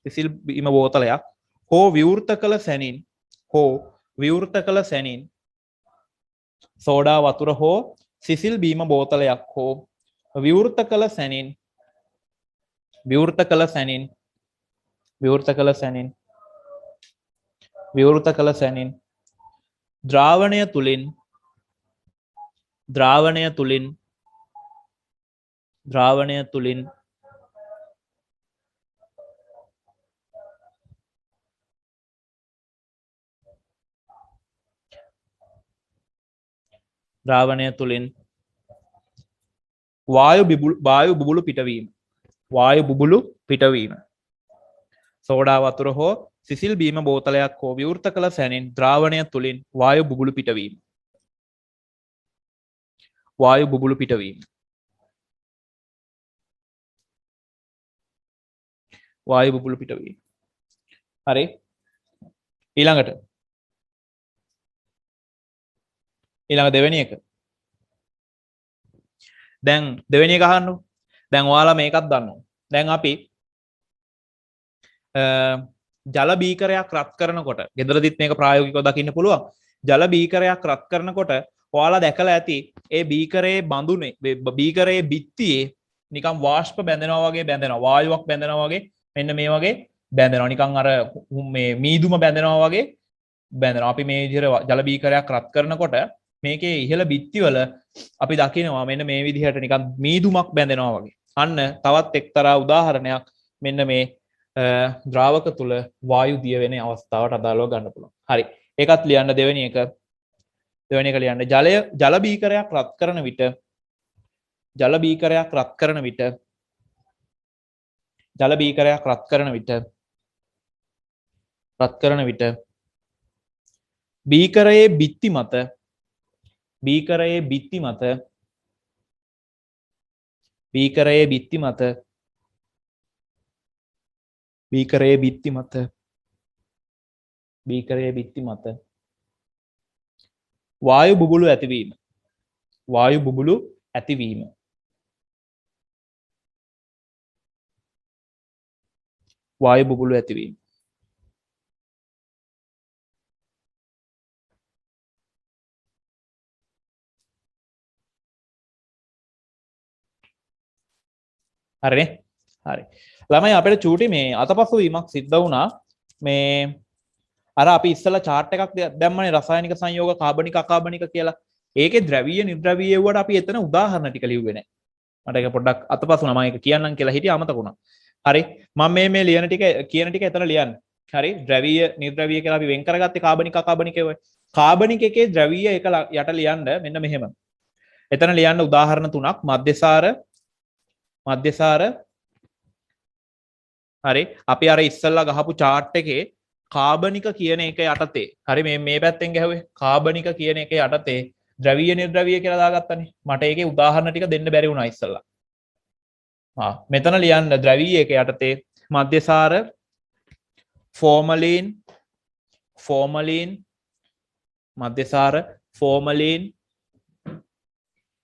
සිසිල් බීම බෝතලයක් හෝ විවෘත කළ සැනින් සෝඩා වතුර හෝ සිසිල් බීම බෝතලයක් හෝ විවෘත කළ සැනින් ද්‍රාවණය තුලින් ද්‍රාවණය තුලින් වායු බුබුලු පිටවීම. වායු බුබුලු පිටවීම. සෝඩා වතුර හෝ සිසිල් බීම බෝතලයක් හෝ විවෘත කළ සැනින් ද්‍රාවණය තුලින් වායු බුබුලු පිටවීම. වායු බුබුලු පිටවීම. වායු බුබුලු පිටවීම. හරි. ඊළඟට දෙවෙනි එක. දැන් දෙවෙනි එක අහන්න. දැන් ඔයාලා මේකත් දන්නවා. දැන් අපි ජල බීකරයක් රත් කරනකොට ගෙදරදිත් මේක ප්‍රායෝගිකව දකින්න පුළුවන්. ජල බීකරයක් රත් කරනකොට ඔයාලා දැකලා ඇති ඒ බීකරයේ බඳුනේ බීකරයේ බිත්තියේ නිකන් වාෂ්ප බැඳෙනවා වගේ බැඳෙනවා. වායුවක් බැඳෙනවා වගේ මෙන්න මේ වගේ බැඳෙනවා. නිකන් අර මේ මීදුම බැඳෙනවා වගේ බැඳෙනවා. අපි මේ විදිහට ජල බීකරයක් රත් කරනකොට මේකේ ඉහළ බිත්තිවල අපි දකිනවා මෙන්න මේ විදිහට නිකන් මීදුමක් බැඳෙනවා වගේ. අන්න තවත් එක්තරා උදාහරණයක් මෙන්න මේ ද්‍රාවක තුල වායු දිය වෙන අවස්ථාවට අදාළව ගන්න පුළුවන්. හරි. ඒකත් ලියන්න දෙවෙනි එක. දෙවෙනි එක ලියන්න ජල බීකරයක් රත් කරන විට ජල බීකරයක් රත් කරන විට බීකරයේ බිත්ති මත වායු බුබුලු ඇතිවීම. හරිනේ. හරි. ළමයි අපිට චූටි මේ අතපසු වීමක් සිද්ධ වුණා. මේ අර අපි ඉස්සලා chart එකක් දැම්මනේ රසායනික සංයෝග කාබනික අකාබනික කියලා. ඒකේ ද්‍රවීය නිර්ද්‍රවීය වුණාට අපි එතන උදාහරණ ටික ලිව්වේ නැහැ. මට ඒක පොඩ්ඩක් අතපසු වුණා. මම ඒක කියන්නම් කියලා හිටියා අමතක වුණා. හරි. මම මේ ලියන ටික කියන ටික එතන ලියන්න. හරි. ද්‍රවීය නිර්ද්‍රවීය කියලා අපි වෙන් කරගත්තේ කාබනික අකාබනික ඒවා. කාබනික එකේ ද්‍රවීය එක යට ලියන්න මෙන්න මෙහෙම. එතන ලියන්න උදාහරණ තුනක් මධ්‍යසාර හරි. අපි අර ඉස්සල්ලා ගහපු chart එකේ කාබනික කියන එක යටතේ හරි මේ පැත්තෙන් ගැහුවේ කාබනික කියන එක යටතේ ද්‍රවීය නිර්ද්‍රවීය කියලා දාගත්තනේ. මට ඒකේ උදාහරණ ටික දෙන්න බැරි වුණා ඉස්සල්ලා. මෙතන ලියන්න ද්‍රවීය එක යටතේ මධ්‍යසාර ෆෝමලින්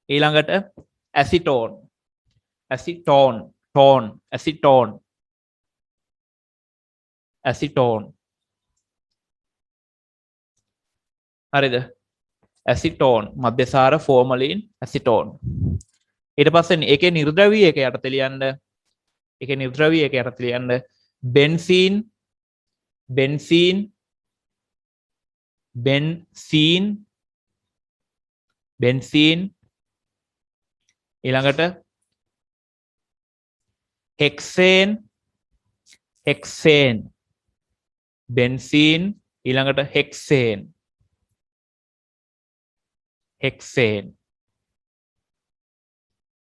ඊළඟට ඇසිටෝන් හරිද? ඇසිටෝන් මධ්‍යසාර ෆෝමලින් ඇසිටෝන්. ඊට පස්සේ ඒකේ නිර්ද්‍රවීය එක යටතේ ලියන්න බෙන්සීන් ඊළඟට හෙක්සේන් බෙන්සීන් ඊළඟට හෙක්සේන්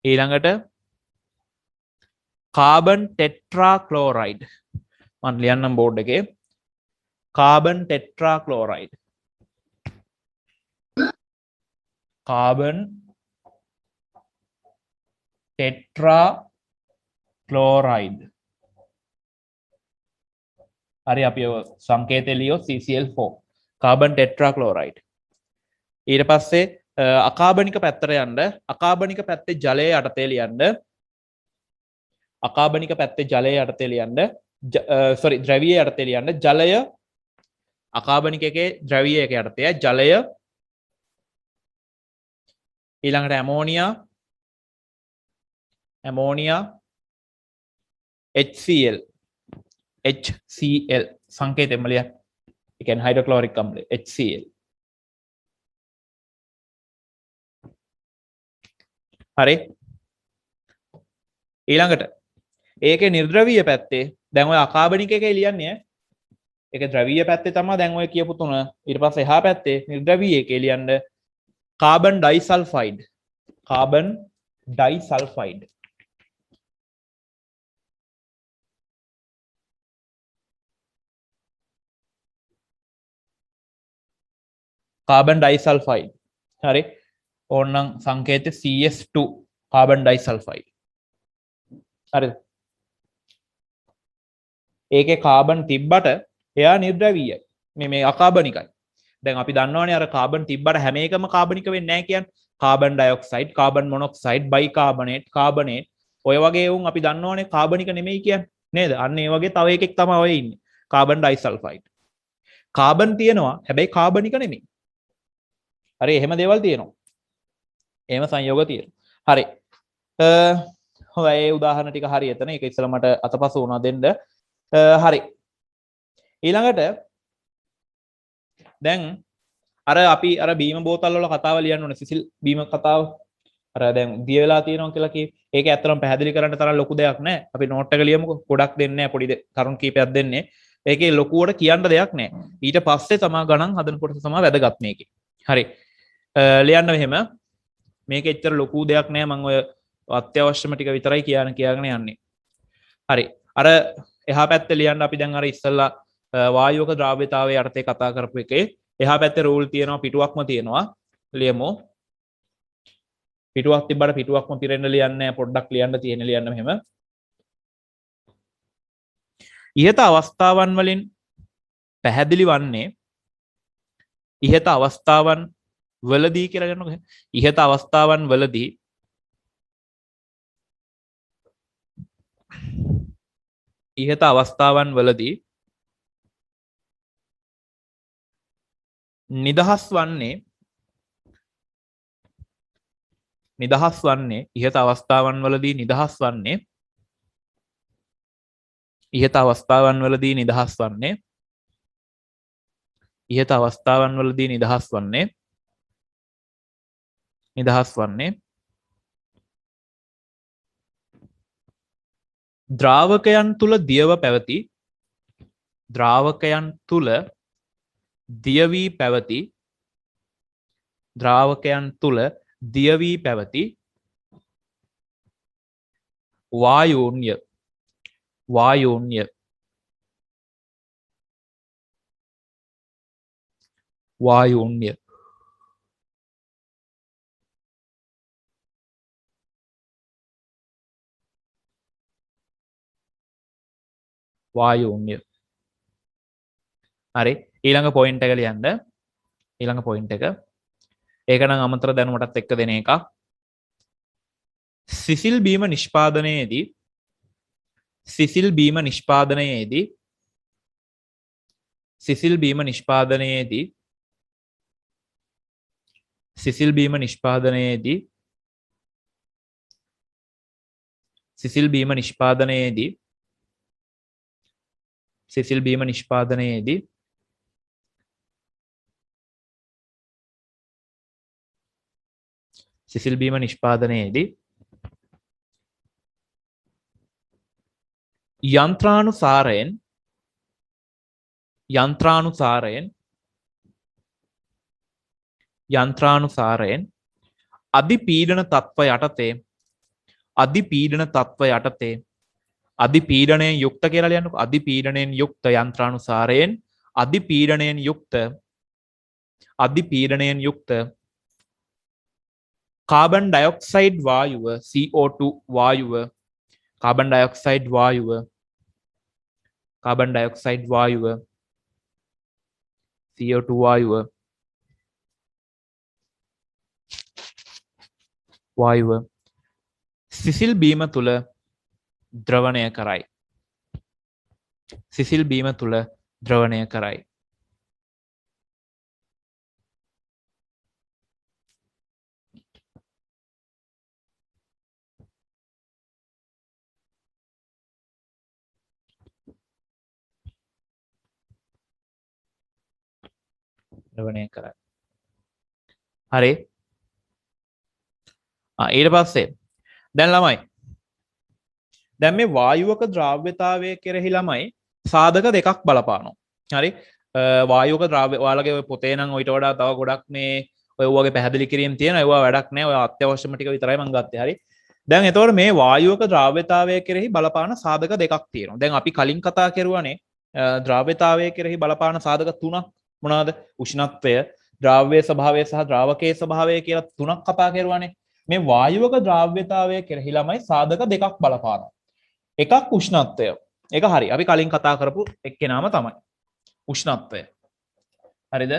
ඊළඟට කාබන් ටෙට්‍රාක්ලෝරයිඩ්. මම ලියන්නම් බෝඩ් එකේ කාබන් ටෙට්‍රාක්ලෝරයිඩ්. හරි අපි සංකේතය ලියෝ CCl4 කාබන් ටෙට්‍රාක්ලෝරයිඩ්. ඊට පස්සේ අකාබනික පැත්තට යන්න අකාබනික පැත්තේ ජලය යටතේ ලියන්න ද්‍රවීය යටතේ ලියන්න ජලය අකාබනික එකේ ද්‍රවීය එක යටතේ ජලය ඊළඟට ඇමෝනියා HCl සංකේතෙම ලියන්න. ඒ කියන්නේ හයිඩ්‍රොක්ලෝරික් අම්ලය HCl. හරි. ඊළඟට ඒකේ නිර්ද්‍රවීය පැත්තේ දැන් ඔය අකාබනික එකේ ලියන්නේ ඒක ද්‍රවීය පැත්තේ තමයි දැන් ඔය කියපු තුන. ඊට පස්සේ එහා පැත්තේ නිර්ද්‍රවීය එකේ ලියන්න carbon disulfide. Carbon disulfide. Carbon disulfide. හරි. ඕනනම් සංකේතය CS2 carbon disulfide. හරිද? ඒකේ කාබන් තිබ්බට එයා නිර්ද්‍රවීයයි. මේ අකාබනිකයි. දැන් අපි දන්නවනේ අර කාබන් තිබ්බට හැම එකම කාබනික වෙන්නේ නැහැ කියන්නේ. Carbon dioxide, carbon monoxide, bicarbonate, carbonate ඔය වගේ උන් අපි දන්නවනේ කාබනික නෙමෙයි කියන්නේ. නේද? අන්න ඒ වගේ තව එකෙක් තමයි ඔය ඉන්නේ. කාබන් ඩයිසල්ෆයිඩ්. කාබන් තියෙනවා හැබැයි කාබනික නෙමෙයි. හරි එහෙම දේවල් තියෙනවා. එහෙම සංයෝග තියෙනවා. හරි. හොඳයි ඒ උදාහරණ ටික හරි එතන. ඒක ඉස්සෙල්ලා මට අතපසු වුණා දෙන්න. හරි. ඊළඟට දැන් අර අපි අර බීම බෝතල් වල කතාව ලියන්න ඕනේ. සිසිල් බීම කතාව. අර දැන් දිය වෙලා තියෙනවා කියලා කිව්වේ. ඒක ඇත්තටම පැහැදිලි කරන්න තරම් ලොකු දෙයක් නෑ. අපි නෝට් එක ලියමුකෝ. ගොඩක් දෙන්නේ නෑ. පොඩි කරුණු කීපයක් දෙන්නේ. ඒකේ ලොකුවට කියන්න දෙයක් නෑ. ඊට පස්සේ තමා ගණන් හදන කොටස තමයි වැදගත් මේකේ. හරි. ලියන්න මෙහෙම. මේක එච්චර ලොකු දෙයක් නෑ. මම ඔය අත්‍යවශ්‍යම ටික විතරයි කියන්න යන්නේ. හරි. අර එහා පැත්තේ ලියන්න අපි දැන් අර ඉස්සල්ලා වායුවක ද්‍රාව්‍යතාවයේ අර්ථය කතා කරපු එකේ එහා පැත්තේ රූල් තියෙනවා පිටුවක්ම තියෙනවා. ලියමු. පිටුවක් තිබ්බට පිටුවක්ම පිරෙන්න ලියන්නේ නැහැ. පොඩ්ඩක් ලියන්න තියෙන ලියන්න මෙහෙම. ඉහත අවස්ථාවන් වලින් පැහැදිලි වන්නේ ඉහත අවස්ථාවන් වලදී කියලා ගන්නකො. ඉහත අවස්ථාවන් වලදී ඉහත අවස්ථාවන් වලදී නිදහස් වන්නේ ඉහත අවස්ථාවන් වලදී නිදහස් වන්නේ ඉහත අවස්ථාවන් වලදී නිදහස් වන්නේ ඉහත අවස්ථාවන් වලදී නිදහස් වන්නේ ද්‍රාවකයන් තුල දියව පැවති ද්‍රාවකයන් තුල දියවී පැවති ද්‍රාවකයන් තුල දියවී පැවති වායෝන්‍ය වායෝන්‍ය වායෝන්‍ය වායෝන්‍ය හරි ඊළඟ පොයින්ට් එක ලියන්න ඊළඟ පොයින්ට් එක ඒක නම් අමතර දැනුමටත් එක්ක දෙන එකක් සිසිල් බීම නිෂ්පාදනයේදී සිසිල් බීම නිෂ්පාදනයේදී සිසිල් බීම නිෂ්පාදනයේදී සිසිල් බීම නිෂ්පාදනයේදී සිසිල් බීම නිෂ්පාදනයේදී සිසිල් බීම නිෂ්පාදනයේදී සිසිල් බීම නිෂ්පාදනයේදී යන්ත්‍රානුසාරයෙන් අධිපීඩන තත්ත්ව යටතේ අධිපීඩනයෙන් යුක්ත කියලා ලියන්නකෝ අධිපීඩනයෙන් යුක්ත යන්ත්‍රානුසාරයෙන් අධිපීඩනයෙන් යුක්ත කාබන් ඩයොක්සයිඩ් වායුව CO2 වායුව කාබන් ඩයොක්සයිඩ් වායුව CO2 වායුව සිසිල් බීම තුල ද්‍රවණය කරයි සිසිල් බීම තුල ද්‍රවණය කරයි ද්‍රවණය කරයි හරි ඊට පස්සේ දැන් ළමයි දැන් මේ වායුවක ද්‍රාව්‍යතාවය කෙරෙහි ළමයි සාධක දෙකක් බලපානවා හරි වායුවක ද්‍රාව්‍ය ඔයාලගේ ඔය පොතේ නම් ඊට වඩා තව ගොඩක් මේ ඔය වගේ පැහැදිලි කිරීම තියෙනවා. ඒවා වැඩක් නැහැ. ඔය අත්‍යවශ්‍යම ටික විතරයි මම ගත්තේ. හරි. දැන් එතකොට මේ වායුවක ද්‍රාව්‍යතාවය කෙරෙහි බලපාන සාධක දෙකක් තියෙනවා. දැන් අපි කලින් කතා කරුවානේ ද්‍රාව්‍යතාවය කෙරෙහි බලපාන සාධක තුනක් මොනවාද? උෂ්ණත්වය, ද්‍රාව්‍ය ස්වභාවය සහ ද්‍රාවකයේ ස්වභාවය කියලා තුනක් කතා කරුවානේ. මේ වායුවක ද්‍රාව්‍යතාවය කෙරෙහි ළමයි සාධක දෙකක් බලපානවා. එකක් උෂ්ණත්වය. ඒක හරි. අපි කලින් කතා කරපු එක්කෙනාම තමයි. උෂ්ණත්වය. හරිද?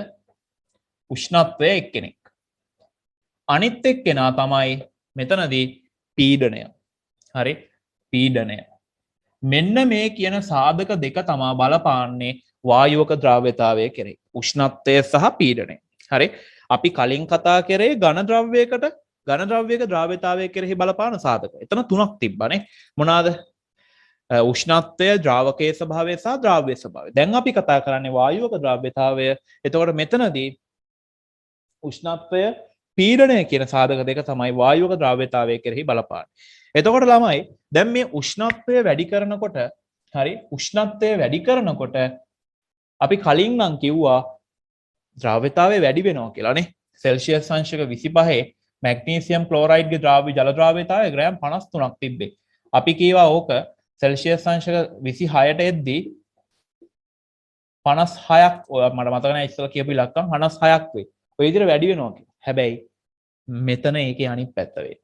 උෂ්ණත්වය එක්කෙනෙක්. අනිත් එක්කෙනා තමයි මෙතනදී පීඩනය. හරි? පීඩනය. මෙන්න මේ කියන සාධක දෙක තමයි බලපාන්නේ වායුවක ද්‍රාව්‍යතාවය කෙරෙහි. උෂ්ණත්වය සහ පීඩනය. හරි? අපි කලින් කතා කරේ ඝන ද්‍රව්‍යයකට ඝන ද්‍රව්‍යයක ද්‍රාව්‍යතාවය කෙරෙහි බලපාන සාධක. එතන තුනක් තිබ්බනේ. මොනවාද? උෂ්ණත්වය, ද්‍රාවකයේ ස්වභාවය සහ ද්‍රාව්‍ය ස්වභාවය. දැන් අපි කතා කරන්නේ වායුවක ද්‍රාව්‍යතාවය. එතකොට මෙතනදී උෂ්ණත්වය, පීඩනය කියන සාධක දෙක තමයි වායුවක ද්‍රාව්‍යතාවය කෙරෙහි බලපාන්නේ. එතකොට ළමයි දැන් මේ උෂ්ණත්වය වැඩි කරනකොට හරි උෂ්ණත්වය වැඩි කරනකොට අපි කලින් නම් කිව්වා ද්‍රාව්‍යතාවය වැඩි වෙනවා කියලා නේ. සෙල්සියස් අංශක 25 මැග්නීසියම් ක්ලෝරයිඩ්ගේ ද්‍රාව්‍ය ජල ද්‍රාව්‍යතාවය ග්‍රෑම් 53ක් තිබ්බේ. අපි කීවා ඕක සෙල්සියස් අංශක 26ට එද්දී 56ක් මට මතක නැහැ ඉස්සෙල්ලා කියපු ඉලක්කම් 56ක් වෙයි. ඔය විදිහට වැඩි වෙනවා කියලා. හැබැයි මෙතන ඒකේ අනිත් පැත්ත වෙයි.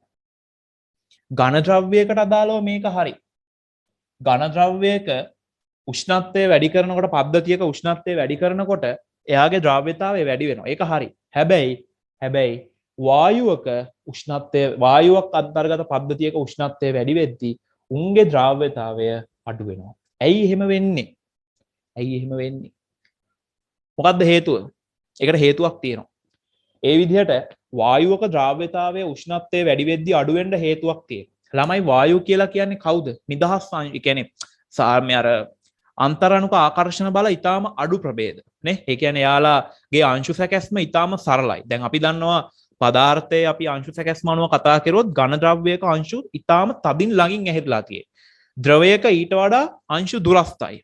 ඝන ද්‍රව්‍යයකට අදාළව මේක හරි. ඝන ද්‍රව්‍යයක උෂ්ණත්වය වැඩි කරනකොට පද්ධතියක උෂ්ණත්වය වැඩි කරනකොට එයාගේ ද්‍රව්‍යතාවය වැඩි වෙනවා. ඒක හරි. හැබැයි වායුවක උෂ්ණත්වය වායුවක් අන්තර්ගත පද්ධතියක උෂ්ණත්වය වැඩි වෙද්දී උන්ගේ ද්‍රව්‍යතාවය අඩු වෙනවා. ඇයි එහෙම වෙන්නේ? මොකද්ද හේතුව? ඒකට හේතුවක් තියෙනවා. ඒ විදිහට වායුවක ද්‍රාව්‍යතාවය උෂ්ණත්වය වැඩි වෙද්දී අඩු වෙන්න හේතුවක් තියෙනවා. ළමයි වායුව කියලා කියන්නේ කවුද? නිදහස් ඒ කියන්නේ සාර්ම්‍ය අර අන්තරාණුක ආකර්ෂණ බල ඊටාම අඩු ප්‍රභේද නේ. ඒ කියන්නේ යාලාගේ අංශු සැකැස්ම ඊටාම සරලයි. දැන් අපි දන්නවා පදාර්ථයේ අපි අංශු සැකැස්ම අනුව කතා කරුවොත් ඝන ද්‍රව්‍යයක අංශු ඊටාම තදින් ළඟින් ඇහිලා තියෙන්නේ. ද්‍රවයක ඊට වඩා අංශු දුරස්ථයි.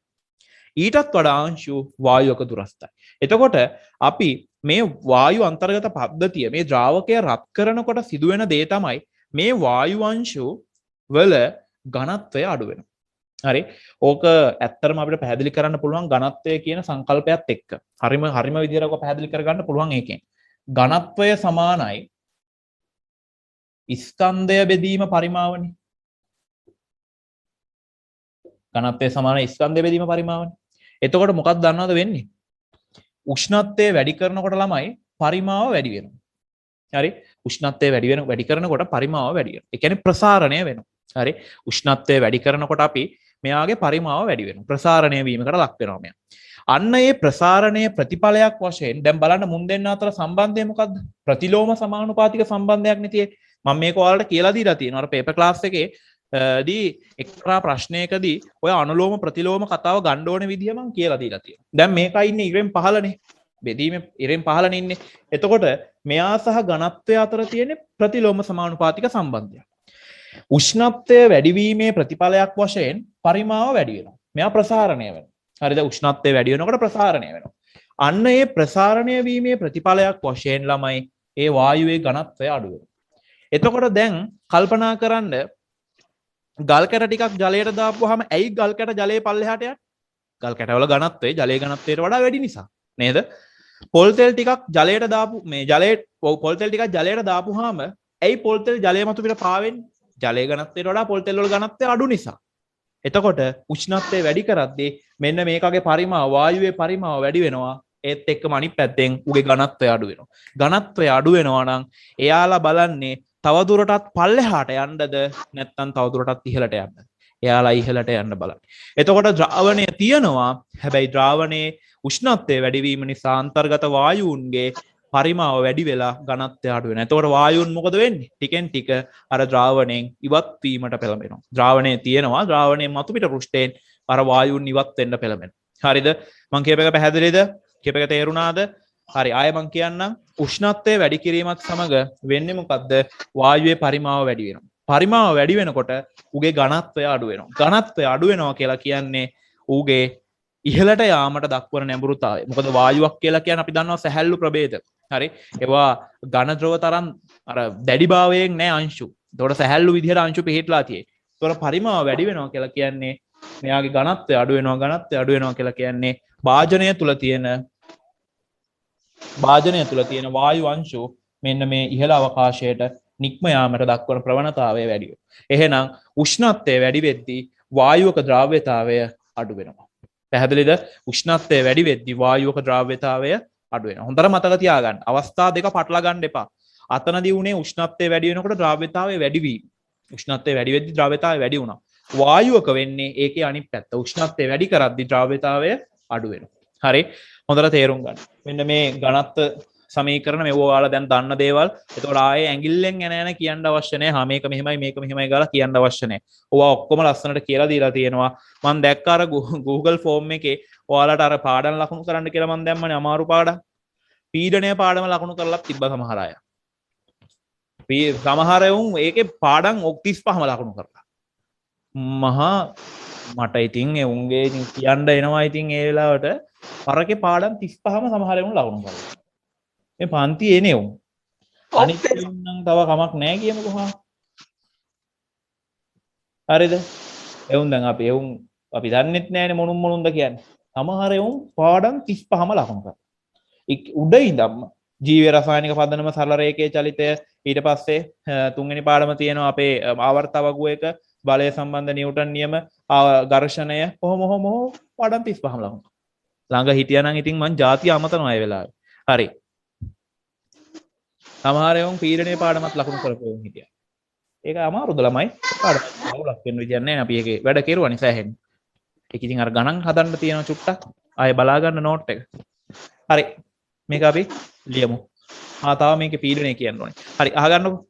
ඊටත් වඩා අංශු වායුවක දුරස්ථයි. එතකොට අපි මේ වායු අන්තර්ගත පද්ධතිය මේ ද්‍රාවකය රත් කරනකොට සිදුවෙන දේ තමයි මේ වායු අංශු වල ඝනත්වය අඩු වෙනවා. හරි. ඕක ඇත්තටම අපිට පැහැදිලි කරන්න පුළුවන් ඝනත්වය කියන සංකල්පයත් එක්ක. හරිම විදිහට ඔක පැහැදිලි කරගන්න පුළුවන් ඒකෙන්. ඝනත්වය සමානයි ස්කන්ධය බෙදීම පරිමාවනේ. ඝනත්වය සමානයි ස්කන්ධය බෙදීම පරිමාවනේ. එතකොට මොකක්ද දන්නවද වෙන්නේ? උෂ්ණත්වය වැඩි කරනකොට ළමයි පරිමාව වැඩි වෙනවා. හරි? උෂ්ණත්වය වැඩි කරනකොට පරිමාව වැඩි වෙනවා. ඒ කියන්නේ ප්‍රසාරණය වෙනවා. හරි? උෂ්ණත්වය වැඩි කරනකොට අපි මෙයාගේ පරිමාව වැඩි වෙනවා. ප්‍රසාරණය වීමකට ලක් වෙනවා මෙයා. අන්න ඒ ප්‍රසාරණයේ ප්‍රතිඵලයක් වශයෙන් දැන් බලන්න මුන් දෙන්න අතර සම්බන්ධය මොකද්ද? ප්‍රතිලෝම සමානුපාතික සම්බන්ධයක් නෙතියේ. මම මේක ඔයාලට කියලා දීලා තියෙනවා. අර පේපර් ක්ලාස් එකේ දී එක්තරා ප්‍රශ්නයකදී ඔය අනුලෝම ප්‍රතිලෝම කතාව ගන්න ඕන විදිය මම කියලා දීලා තියෙනවා. දැන් මේකයි ඉන්නේ ඉරෙන් 15නේ. බෙදීමේ ඉරෙන් 15නේ ඉන්නේ. එතකොට මෙයා සහ ඝනත්වය අතර තියෙන ප්‍රතිලෝම සමානුපාතික සම්බන්ධය. උෂ්ණත්වය වැඩිවීමේ ප්‍රතිඵලයක් වශයෙන් පරිමාව වැඩි වෙනවා. මෙයා ප්‍රසාරණය වෙනවා. හරිද? උෂ්ණත්වය වැඩි වෙනකොට ප්‍රසාරණය වෙනවා. අන්න ඒ ප්‍රසාරණය වීමේ ප්‍රතිඵලයක් වශයෙන් ළමයි ඒ වායුවේ ඝනත්වය අඩු වෙනවා. එතකොට දැන් කල්පනා කරන්න ගල් කැට ටිකක් ජලයට දාපුවාම ඇයි ගල් කැට ජලයේ පල්ලෙහාට යන්නේ? ගල් කැටවල ඝනත්වය ජලයේ ඝනත්වයට වඩා වැඩි නිසා නේද? පොල් තෙල් ටිකක් ජලයට දාපු මේ ජලයේ පොල් තෙල් ටිකක් ජලයට දාපුවාම ඇයි පොල් තෙල් ජලය මත පිට පාවෙන්නේ? ජලයේ ඝනත්වයට වඩා පොල් තෙල් වල ඝනත්වය අඩු නිසා. එතකොට උෂ්ණත්වය වැඩි කරද්දී මෙන්න මේකගේ පරිමාව වායුවේ පරිමාව වැඩි වෙනවා. ඒත් එක්කම අනිත් පැත්තෙන් උගේ ඝනත්වය අඩු වෙනවා. ඝනත්වය අඩු වෙනවා නම් එයාලා බලන්නේ තවදුරටත් පල්ලෙහාට යන්නද නැත්නම් තවදුරටත් ඉහළට යන්නද? එයාලා ඉහළට යන්න බලන්න. එතකොට ද්‍රාවණය තියෙනවා. හැබැයි ද්‍රාවණයේ උෂ්ණත්වය වැඩි වීම නිසා අන්තර්ගත වායුන්ගේ පරිමාව වැඩි වෙලා ඝනත්වය අඩු වෙනවා. එතකොට වායුන් මොකද වෙන්නේ? ටිකෙන් ටික අර ද්‍රාවණයෙන් ඉවත් වීමට පෙළඹෙනවා. ද්‍රාවණය තියෙනවා. ද්‍රාවණයෙන් මතු පිට පෘෂ්ඨයෙන් අර වායුන් ඉවත් වෙන්න පෙළඹෙනවා. හරිද? මං කියප එක පැහැදිලිද? කියප එක තේරුණාද? හරි. ආයෙ මං කියන්නම්. උෂ්ණත්වය වැඩි කිරීමත් සමග වෙන්නේ මොකද්ද? වායුවේ පරිමාව වැඩි වෙනවා. පරිමාව වැඩි වෙනකොට උගේ ඝනත්වය අඩු වෙනවා. ඝනත්වය අඩු වෙනවා කියලා කියන්නේ ඌගේ ඉහළට යාමට දක්වන නැඹුරුතාවය. මොකද වායුවක් කියලා කියන්නේ අපි දන්නවා සැහැල්ලු ප්‍රභේද. හරි ඒවා ඝන ද්‍රව තරම් අර දැඩිභාවයෙන් නෑ අංශු. ඒතකොට සැහැල්ලු විදිහට අංශු පිහිටලා තියෙයි. ඒතකොට පරිමාව වැඩි වෙනවා කියලා කියන්නේ මෙයාගේ ඝනත්වය අඩු වෙනවා කියලා කියන්නේ භාජනය තුල තියෙන වායු අංශු මෙන්න මේ ඉහළ අවකාශයට නික්ම යාමට දක්වන ප්‍රවණතාවය වැඩි වෙනවා. එහෙනම් උෂ්ණත්වය වැඩි වෙද්දී වායුවක ද්‍රාව්‍යතාවය අඩු වෙනවා. පැහැදිලිද? උෂ්ණත්වය වැඩි වෙද්දී වායුවක ද්‍රාව්‍යතාවය අඩු වෙනවා. හොඳට මතක තියාගන්න. අවස්ථා දෙක පටලවා ගන්න එපා. අතනදී උනේ උෂ්ණත්වය වැඩි වෙනකොට ද්‍රාව්‍යතාවය වැඩි වීම. උෂ්ණත්වය වැඩි වෙද්දී ද්‍රාව්‍යතාවය වැඩි වුණා. වායුවක වෙන්නේ ඒකේ අනිත් පැත්ත. උෂ්ණත්වය වැඩි කරද්දී ද්‍රාව්‍යතාවය අඩු වෙනවා. හරි? හොඳට තේරුම් ගන්න. මෙන්න මේ ඝනත්ව සමීකරණ මෙව ඔයාලා දැන් දන්න දේවල්. ඒතකොට ආයේ ඇඟිල්ලෙන් එන කියන්න අවශ්‍ය නැහැ. හා මේක මෙහෙමයි ගාලා කියන්න අවශ්‍ය නැහැ. ඔවා ඔක්කොම ලස්සනට කියලා දීලා තියෙනවා. මම දැක්ක අර Google form එකේ ඔයාලට අර පාඩම් ලකුණු කරන්න කියලා මම දැම්මනේ අමාරු පාඩම්. පීඩනය පාඩම ලකුණු කරලා තිබ්බ සමහර අය. සමහර උන් ඒකේ පාඩම් 35ම ලකුණු කරලා. මහා මට ඉතින් ඒ උන්ගේ කියන්න එනවා ඉතින් ඒ වෙලාවට පරකේ පාඩම් 35ම සමහර උන් ලකුණු කරලා. මේ පන්ති එනේ උන්. අනිත් උන් නම් තව කමක් නැහැ කියමුකෝ හා. හරිද? එවුන් දැන් අපි දන්නෙත් නැහැනේ මොනුන්ද කියන්නේ. සමහර උන් පාඩම් 35ම ලකුණු කරලා. උඩ ඉඳන්ම ජීව රසායනික පදනම සරල රේඛයේ චලිතය ඊට පස්සේ තුන්වෙනි පාඩම තියෙනවා අපේ ආවර්ත වගුවක බලය සම්බන්ධ නිව්ටන් නියම ඝර්ෂණය කොහොම පාඩම් 35ම ලකුණු. ළඟ හිටියා නම් ඉතින් මං ಜಾති අමතනවා ඒ වෙලාවේ. හරි. සමහර උන් පීඩනයේ පාඩමත් ලකුණු කරපුවා උන් හිටියා. ඒක අමාරුද ළමයි? පාඩම අවුලක් වෙන්න විදියක් නැහැ අපි ඒකේ වැඩ කෙරුවා නිසා හැෙන්. ඒක ඉතින් අර ගණන් හදන්න තියෙන චුට්ටක් ආයේ බලා ගන්න නෝට් එක. හරි. මේක අපි ලියමු. තව මේකේ පීඩනය කියන්න ඕනේ. හරි අහගන්නකො.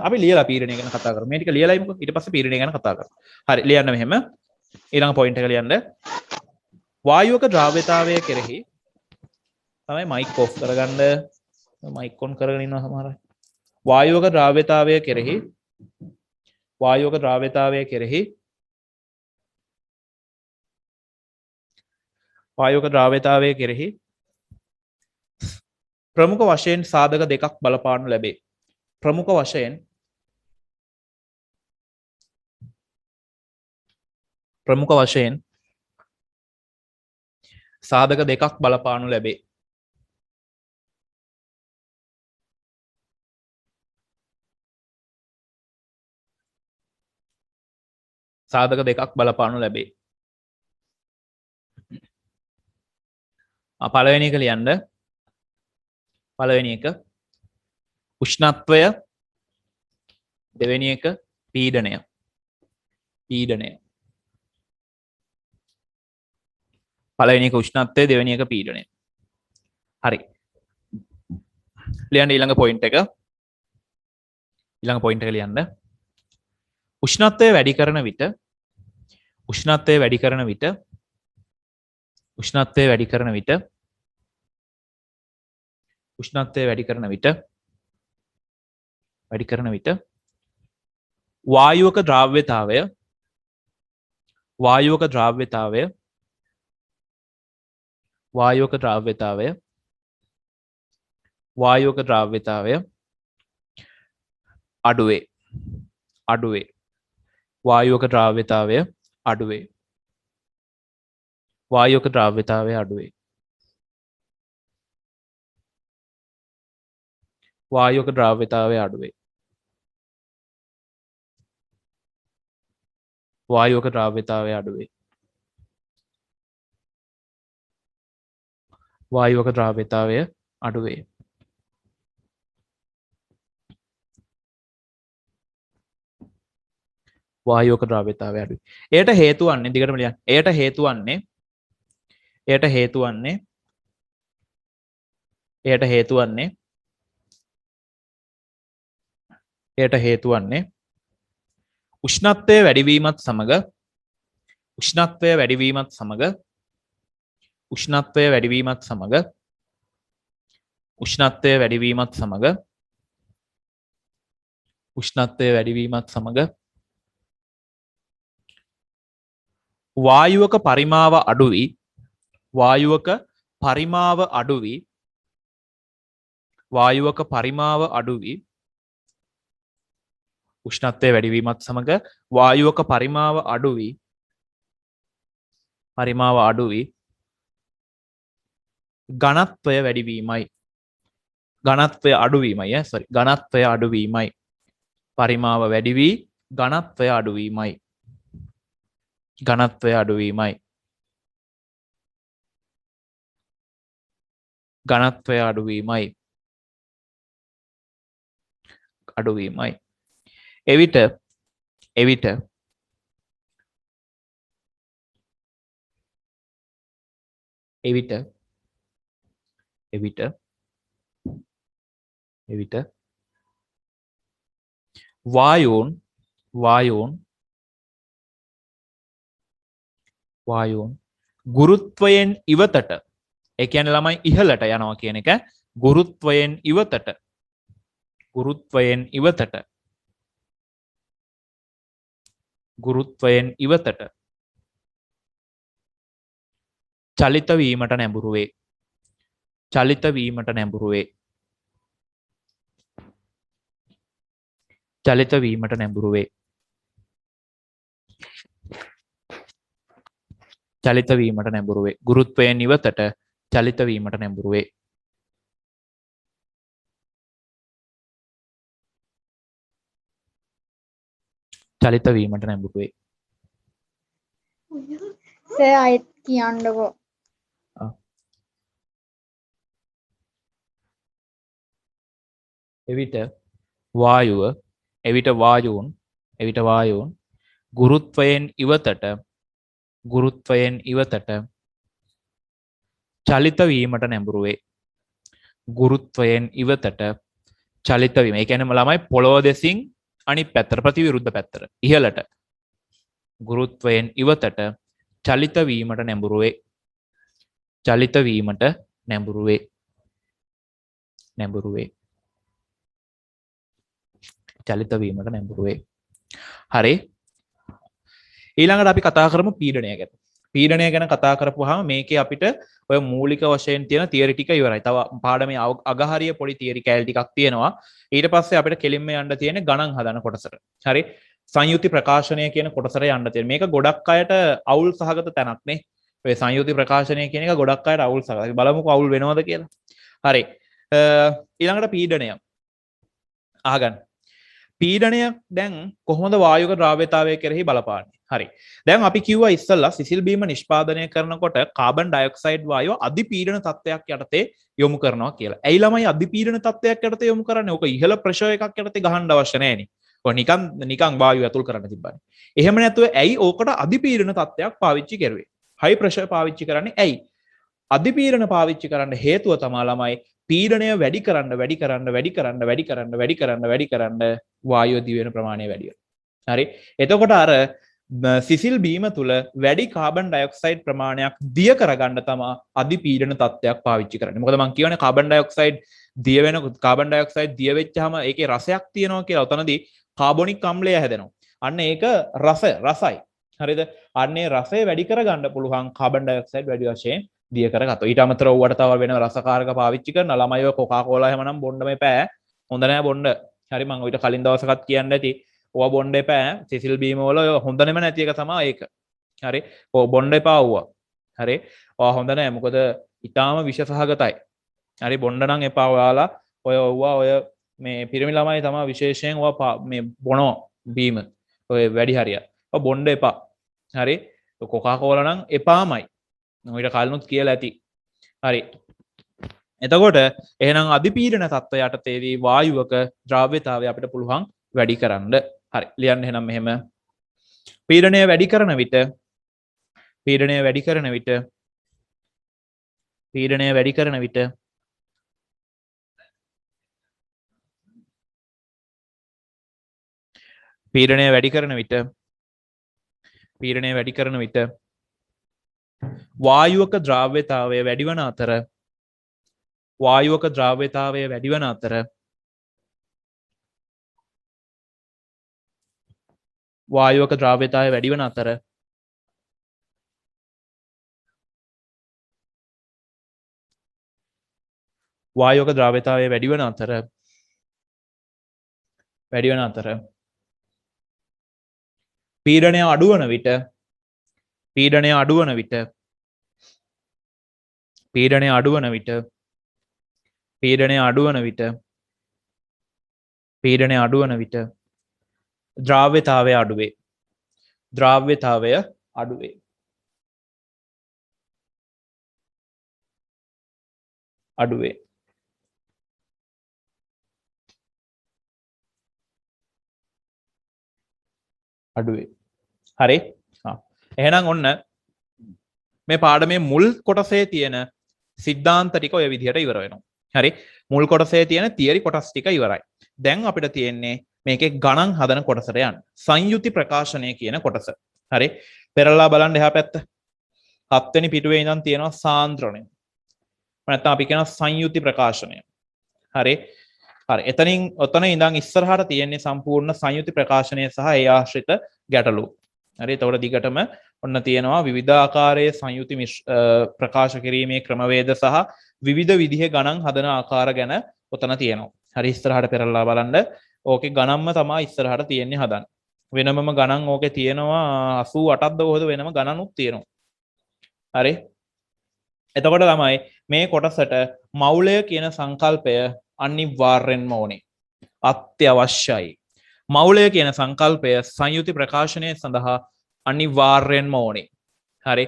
අපි ලියලා පීඩනය ගැන කතා කරමු. මේ ටික ලියලා ඉමුකෝ. ඊට පස්සේ පීඩනය ගැන කතා කරමු. හරි ලියන්න මෙහෙම. ඊළඟ පොයින්ට් එක ලියන්න. වායුවක ද්‍රාව්‍යතාවය කෙරෙහි තමයි මයික් ඔෆ් කරගන්න. මයික් ඔන් කරගෙන ඉන්නවා සමහර අය. වායුවක ද්‍රාව්‍යතාවය කෙරෙහි ප්‍රමුඛ වශයෙන් සාධක දෙකක් බලපානු ලැබේ. ප්‍රමුඛ වශයෙන් සාධක දෙකක් බලපානු ලැබේ. සාධක දෙකක් බලපානු ලැබේ. පළවෙනි එක ලියන්න. පළවෙනි එක උෂ්ණත්වය, දෙවෙනි එක පීඩනය. පළවෙනි එක උෂ්ණත්වය, දෙවෙනි එක පීඩනය. හරි. ලියන්න ඊළඟ පොයින්ට් එක. ලියන්න. උෂ්ණත්වය වැඩි කරන විට වායුවක ද්‍රාව්‍යතාවය අඩුවේ. වායුවක ද්‍රාව්‍යතාවය අඩුවේ. එයට හේතු වන්නේ දිගටම ලියන්න. එයට හේතු වන්නේ උෂ්ණත්වය වැඩිවීමත් සමග වායුවක පරිමාව අඩු වී වායුවක පරිමාව අඩු වී උෂ්ණත්වය වැඩි වීමත් සමග වායුවක පරිමාව අඩු වී ඝනත්වය වැඩි වීමයි. ඝනත්වය අඩු වීමයි ඝනත්වය අඩු වීමයි. පරිමාව වැඩි වී ඝනත්වය අඩු වීමයි. ඝනත්වය අඩු වීමයි. ඝනත්වය අඩු වීමයි. අඩු වීමයි. එවිට වායෝන් ගුරුත්වයෙන් ඉවතට, ඒ කියන්නේ ළමයි ඉහළට යනවා කියන එක. ගුරුත්වයෙන් ඉවතට චලිත වීමට නැඹුරු වේ. චලිත වීමට නැඹුරු වේ. චලිත වීමට නැඹුරු වේ. චලිත වීමට නැඹුරු වේ. ගුරුත්වයෙන් ඉවතට චලිත වීමට නැඹුරු වේ. චලිත වීමට නැඹුරු වේ. සර් ආයෙත් කියන්නකෝ. එවිට වායුන් ගුරුත්වයෙන් ඉවතට චලිත වීමට නැඹුරු වේ. ගුරුත්වයෙන් ඉවතට චලිත වීම. ඒ කියන්නේ ළමයි පොළොව දෙසින් අනිත් පැත්තට ප්‍රතිවිරුද්ධ පැත්තට ඉහළට ගුරුත්වයෙන් ඉවතට චලිත වීමට නැඹුරු වේ. චලිත වීමට නැඹුරු වේ. චලිත වීමට නැඹුරු වේ. හරි. ඊළඟට අපි කතා කරමු පීඩනය ගැන. පීඩනය ගැන කතා කරපුවාම මේකේ අපිට ඔය මූලික වශයෙන් තියෙන තියරි ටික ඉවරයි. තව පාඩමේ අගහරිය පොඩි තියරි කැලි ටිකක් තියෙනවා. ඊට පස්සේ අපිට කෙලින්ම යන්න තියෙන්නේ ගණන් හදන කොටසට. හරි. සංයුති ප්‍රකාශනය කියන කොටසට යන්න තියෙනවා. මේක ගොඩක් අයට අවුල් සහගත තැනක් නේ. ඔය සංයුති ප්‍රකාශනය කියන එක ගොඩක් අයට අවුල් සහගතයි. බලමුකෝ අවුල් වෙනවද කියලා. හරි. ඊළඟට පීඩනය. අහගන්න. පීඩනය දැන් කොහොමද වායුක ද්‍රව්‍යතාවය කෙරෙහි බලපාන්නේ? හරි. දැන් අපි කිව්වා ඉස්සෙල්ලා සිසිල් බීම නිෂ්පාදනය කරනකොට කාබන් ඩයොක්සයිඩ් වායුව අධිපීඩන තත්ත්වයක් යටතේ යොමු කරනවා කියලා. ඇයි ළමයි අධිපීඩන තත්ත්වයක් යටතේ යොමු කරන්නේ? ඔක ඉහළ ප්‍රෙෂර් එකක් යටතේ ගහන්න අවශ්‍ය නැහැනේ. ඔය නිකන් වායුව ඇතුල් කරන්න තිබ්බනේ. එහෙම නැතුව ඇයි ඕකට අධිපීඩන තත්ත්වයක් පාවිච්චි කරුවේ? හයි ප්‍රෙෂර් පාවිච්චි කරන්නේ ඇයි? අධිපීඩන පාවිච්චි කරන්න හේතුව තමයි ළමයි පීඩනය වැඩි කරන්න වායුව දිවෙන ප්‍රමාණය වැඩි වෙනවා. හරි. එතකොට අර සිසිල් බීම තුල වැඩි කාබන් ඩයොක්සයිඩ් ප්‍රමාණයක් දිය කරගන්න තමයි අධිපීඩන තත්ත්වයක් පාවිච්චි කරන්නේ. මොකද මම කියවනේ කාබන් ඩයොක්සයිඩ් දිය වෙච්චාම ඒකේ රසයක් තියෙනවා කියලා. උතනදී කාබොනික් අම්ලය හැදෙනවා. අන්න ඒක රසයි. හරිද? අන්නේ රසය වැඩි කරගන්න පුළුවන් කාබන් ඩයොක්සයිඩ් වැඩි වශයෙන් දිය කරගත්තා. ඊට අමතරව ඌට තව වෙන රසකාරක පාවිච්චි කරන ළමයිව කොකා කෝලා එහෙමනම් බොන්න මෙපෑ. හොඳ නෑ බොන්න. හරි මම ඊට කලින් දවසකත් කියන්න ඇති. ඕවා බොන්න එපා. සිසිල් බීම වල හොඳ නෙම නැති එක තමයි ඒක. හරි. ඕ බොන්න එපා ඕවා. හරි. ඕවා හොඳ නෑ. මොකද ඊටාම විෂ සහගතයි. හරි බොන්න නම් එපා ඔයාලා. ඔය මේ පිරිමි ළමයි තමයි විශේෂයෙන් ඕවා මේ බොනෝ බීම. ඔය වැඩි හරිය. ඔය බොන්න එපා. හරි. කොකා කෝලා නම් එපාමයි. ඊට කලිනුත් කියලා ඇති. හරි. එතකොට එහෙනම් අධිපීඩන තත්ත්වය යටතේදී වායුවක ද්‍රව්‍යතාවය අපිට පුළුවන් වැඩි කරන්න. හරි. ලියන්න එහෙනම් මෙහෙම. පීඩනය වැඩි කරන විට වායුවක ද්‍රව්‍යතාවය වැඩිවන අතර වායෝක ද්‍රව්‍යතාවය වැඩි වෙන අතර පීඩනය අඩු වන විට පීඩනය අඩු වන විට පීඩනය අඩු වන විට පීඩනය අඩු වන විට පීඩනය අඩු වන විට ද්‍රව්‍යතාවය අඩුවේ ද්‍රව්‍යතාවය අඩුවේ අඩුවේ අඩුවේ හරි එහෙනම් ඔන්න මේ පාඩමේ මුල් කොටසේ තියෙන සිද්ධාන්ත ටික ඔය විදිහට ඉවර වෙනවා හරි මුල් කොටසේ තියෙන තියරි කොටස් ටික ඉවරයි දැන් අපිට තියෙන්නේ මේකේ ගණන් හදන කොටසට යන්න සංයුති ප්‍රකාශනය කියන කොටස හරි පෙරලා බලන්න එහා පැත්ත 7 වෙනි පිටුවේ ඉඳන් තියෙනවා සාන්ද්‍රණය නැත්නම් අපි කියන සංයුති ප්‍රකාශනය හරි එතනින් ඔතන ඉඳන් ඉස්සරහට තියෙන්නේ සම්පූර්ණ සංයුති ප්‍රකාශනය සහ ඒ ආශ්‍රිත ගැටලු හරි එතකොට දිගටම ඔන්න තියෙනවා විවිධාකාරයේ සංයුති ප්‍රකාශ කිරීමේ ක්‍රමවේද සහ විවිධ විදිහේ ගණන් හදන ආකාර ගැන ඔතන තියෙනවා හරි ඉස්සරහට පෙරලා බලන්න ඕකේ ගණන්ම තමයි ඉස්සරහට තියෙන්නේ හදන්න වෙනමම ගණන් ඕකේ තියෙනවා 88ක්ද කොහොද වෙනම ගණනුත් තියෙනවා හරි එතකොට තමයි මේ කොටසට මෞලය කියන සංකල්පය අනිවාර්යෙන්ම ඕනේ අත්‍යවශ්‍යයි මෞලය කියන සංකල්පය සංයුති ප්‍රකාශනය සඳහා අනිවාර්යෙන්ම ඕනේ හරි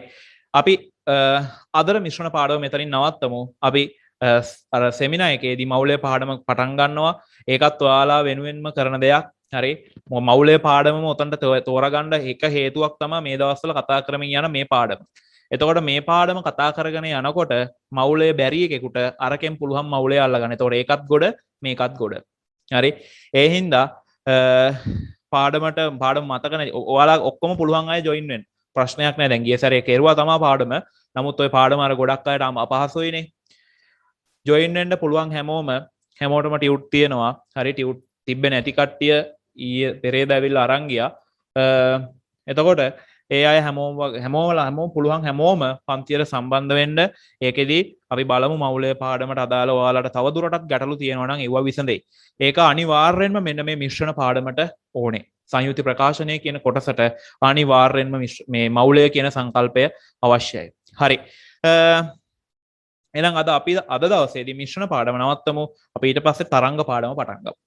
අපි අදර මිශ්‍රණ පාඩම මෙතනින් නවත්තමු අපි අර සෙමිනාර් එකේදී මෞලය පාඩම පටන් ගන්නවා ඒකත් ඔයාලා වෙනුවෙන්ම කරන දෙයක් හරි මෞලය පාඩමම උතන්ට තෝරගන්න එක හේතුවක් තමයි මේ දවස්වල කතා කරමින් යන මේ පාඩම එතකොට මේ පාඩම කතා කරගෙන යනකොට මෞලය බැරි එකෙකුට අරකින් පුළුවන් මෞලය අල්ලගන්න. එතකොට ඒකත් ගොඩ මේකත් ගොඩ. හරි. ඒ හින්දා පාඩම මතක නැති ඔයාලා ඔක්කොම පුළුවන් අය ජොයින් වෙන්න. ප්‍රශ්නයක් නැහැ. දැන් ගිය සැරේ කෙරුවා තමයි පාඩම. නමුත් ওই පාඩම අර ගොඩක් අයට අපහසුයිනේ. ජොයින් වෙන්න පුළුවන් හැමෝටම ටියුට් තියෙනවා. හරි ටියුට් තිබ්බේ නැති කට්ටිය ඊයේ පෙරේද ඇවිල්ලා අරන් ගියා. එතකොට ඒ අය හැමෝම පුළුවන් හැමෝම පන්තියට සම්බන්ධ වෙන්න ඒකෙදී අපි බලමු මෞලය පාඩමට අදාළ ඔයාලට තව දුරටත් ගැටලු තියෙනවා නම් ඒවා විසඳෙයි. ඒක අනිවාර්යෙන්ම මෙන්න මේ මිශ්‍රණ පාඩමට ඕනේ. සංයුති ප්‍රකාශනය කියන කොටසට අනිවාර්යෙන්ම මේ මෞලය කියන සංකල්පය අවශ්‍යයි. හරි. එහෙනම් අද දවසේදී මිශ්‍රණ පාඩම නවත්තමු. අපි ඊට පස්සේ තරංග පාඩම පටන් ගමු.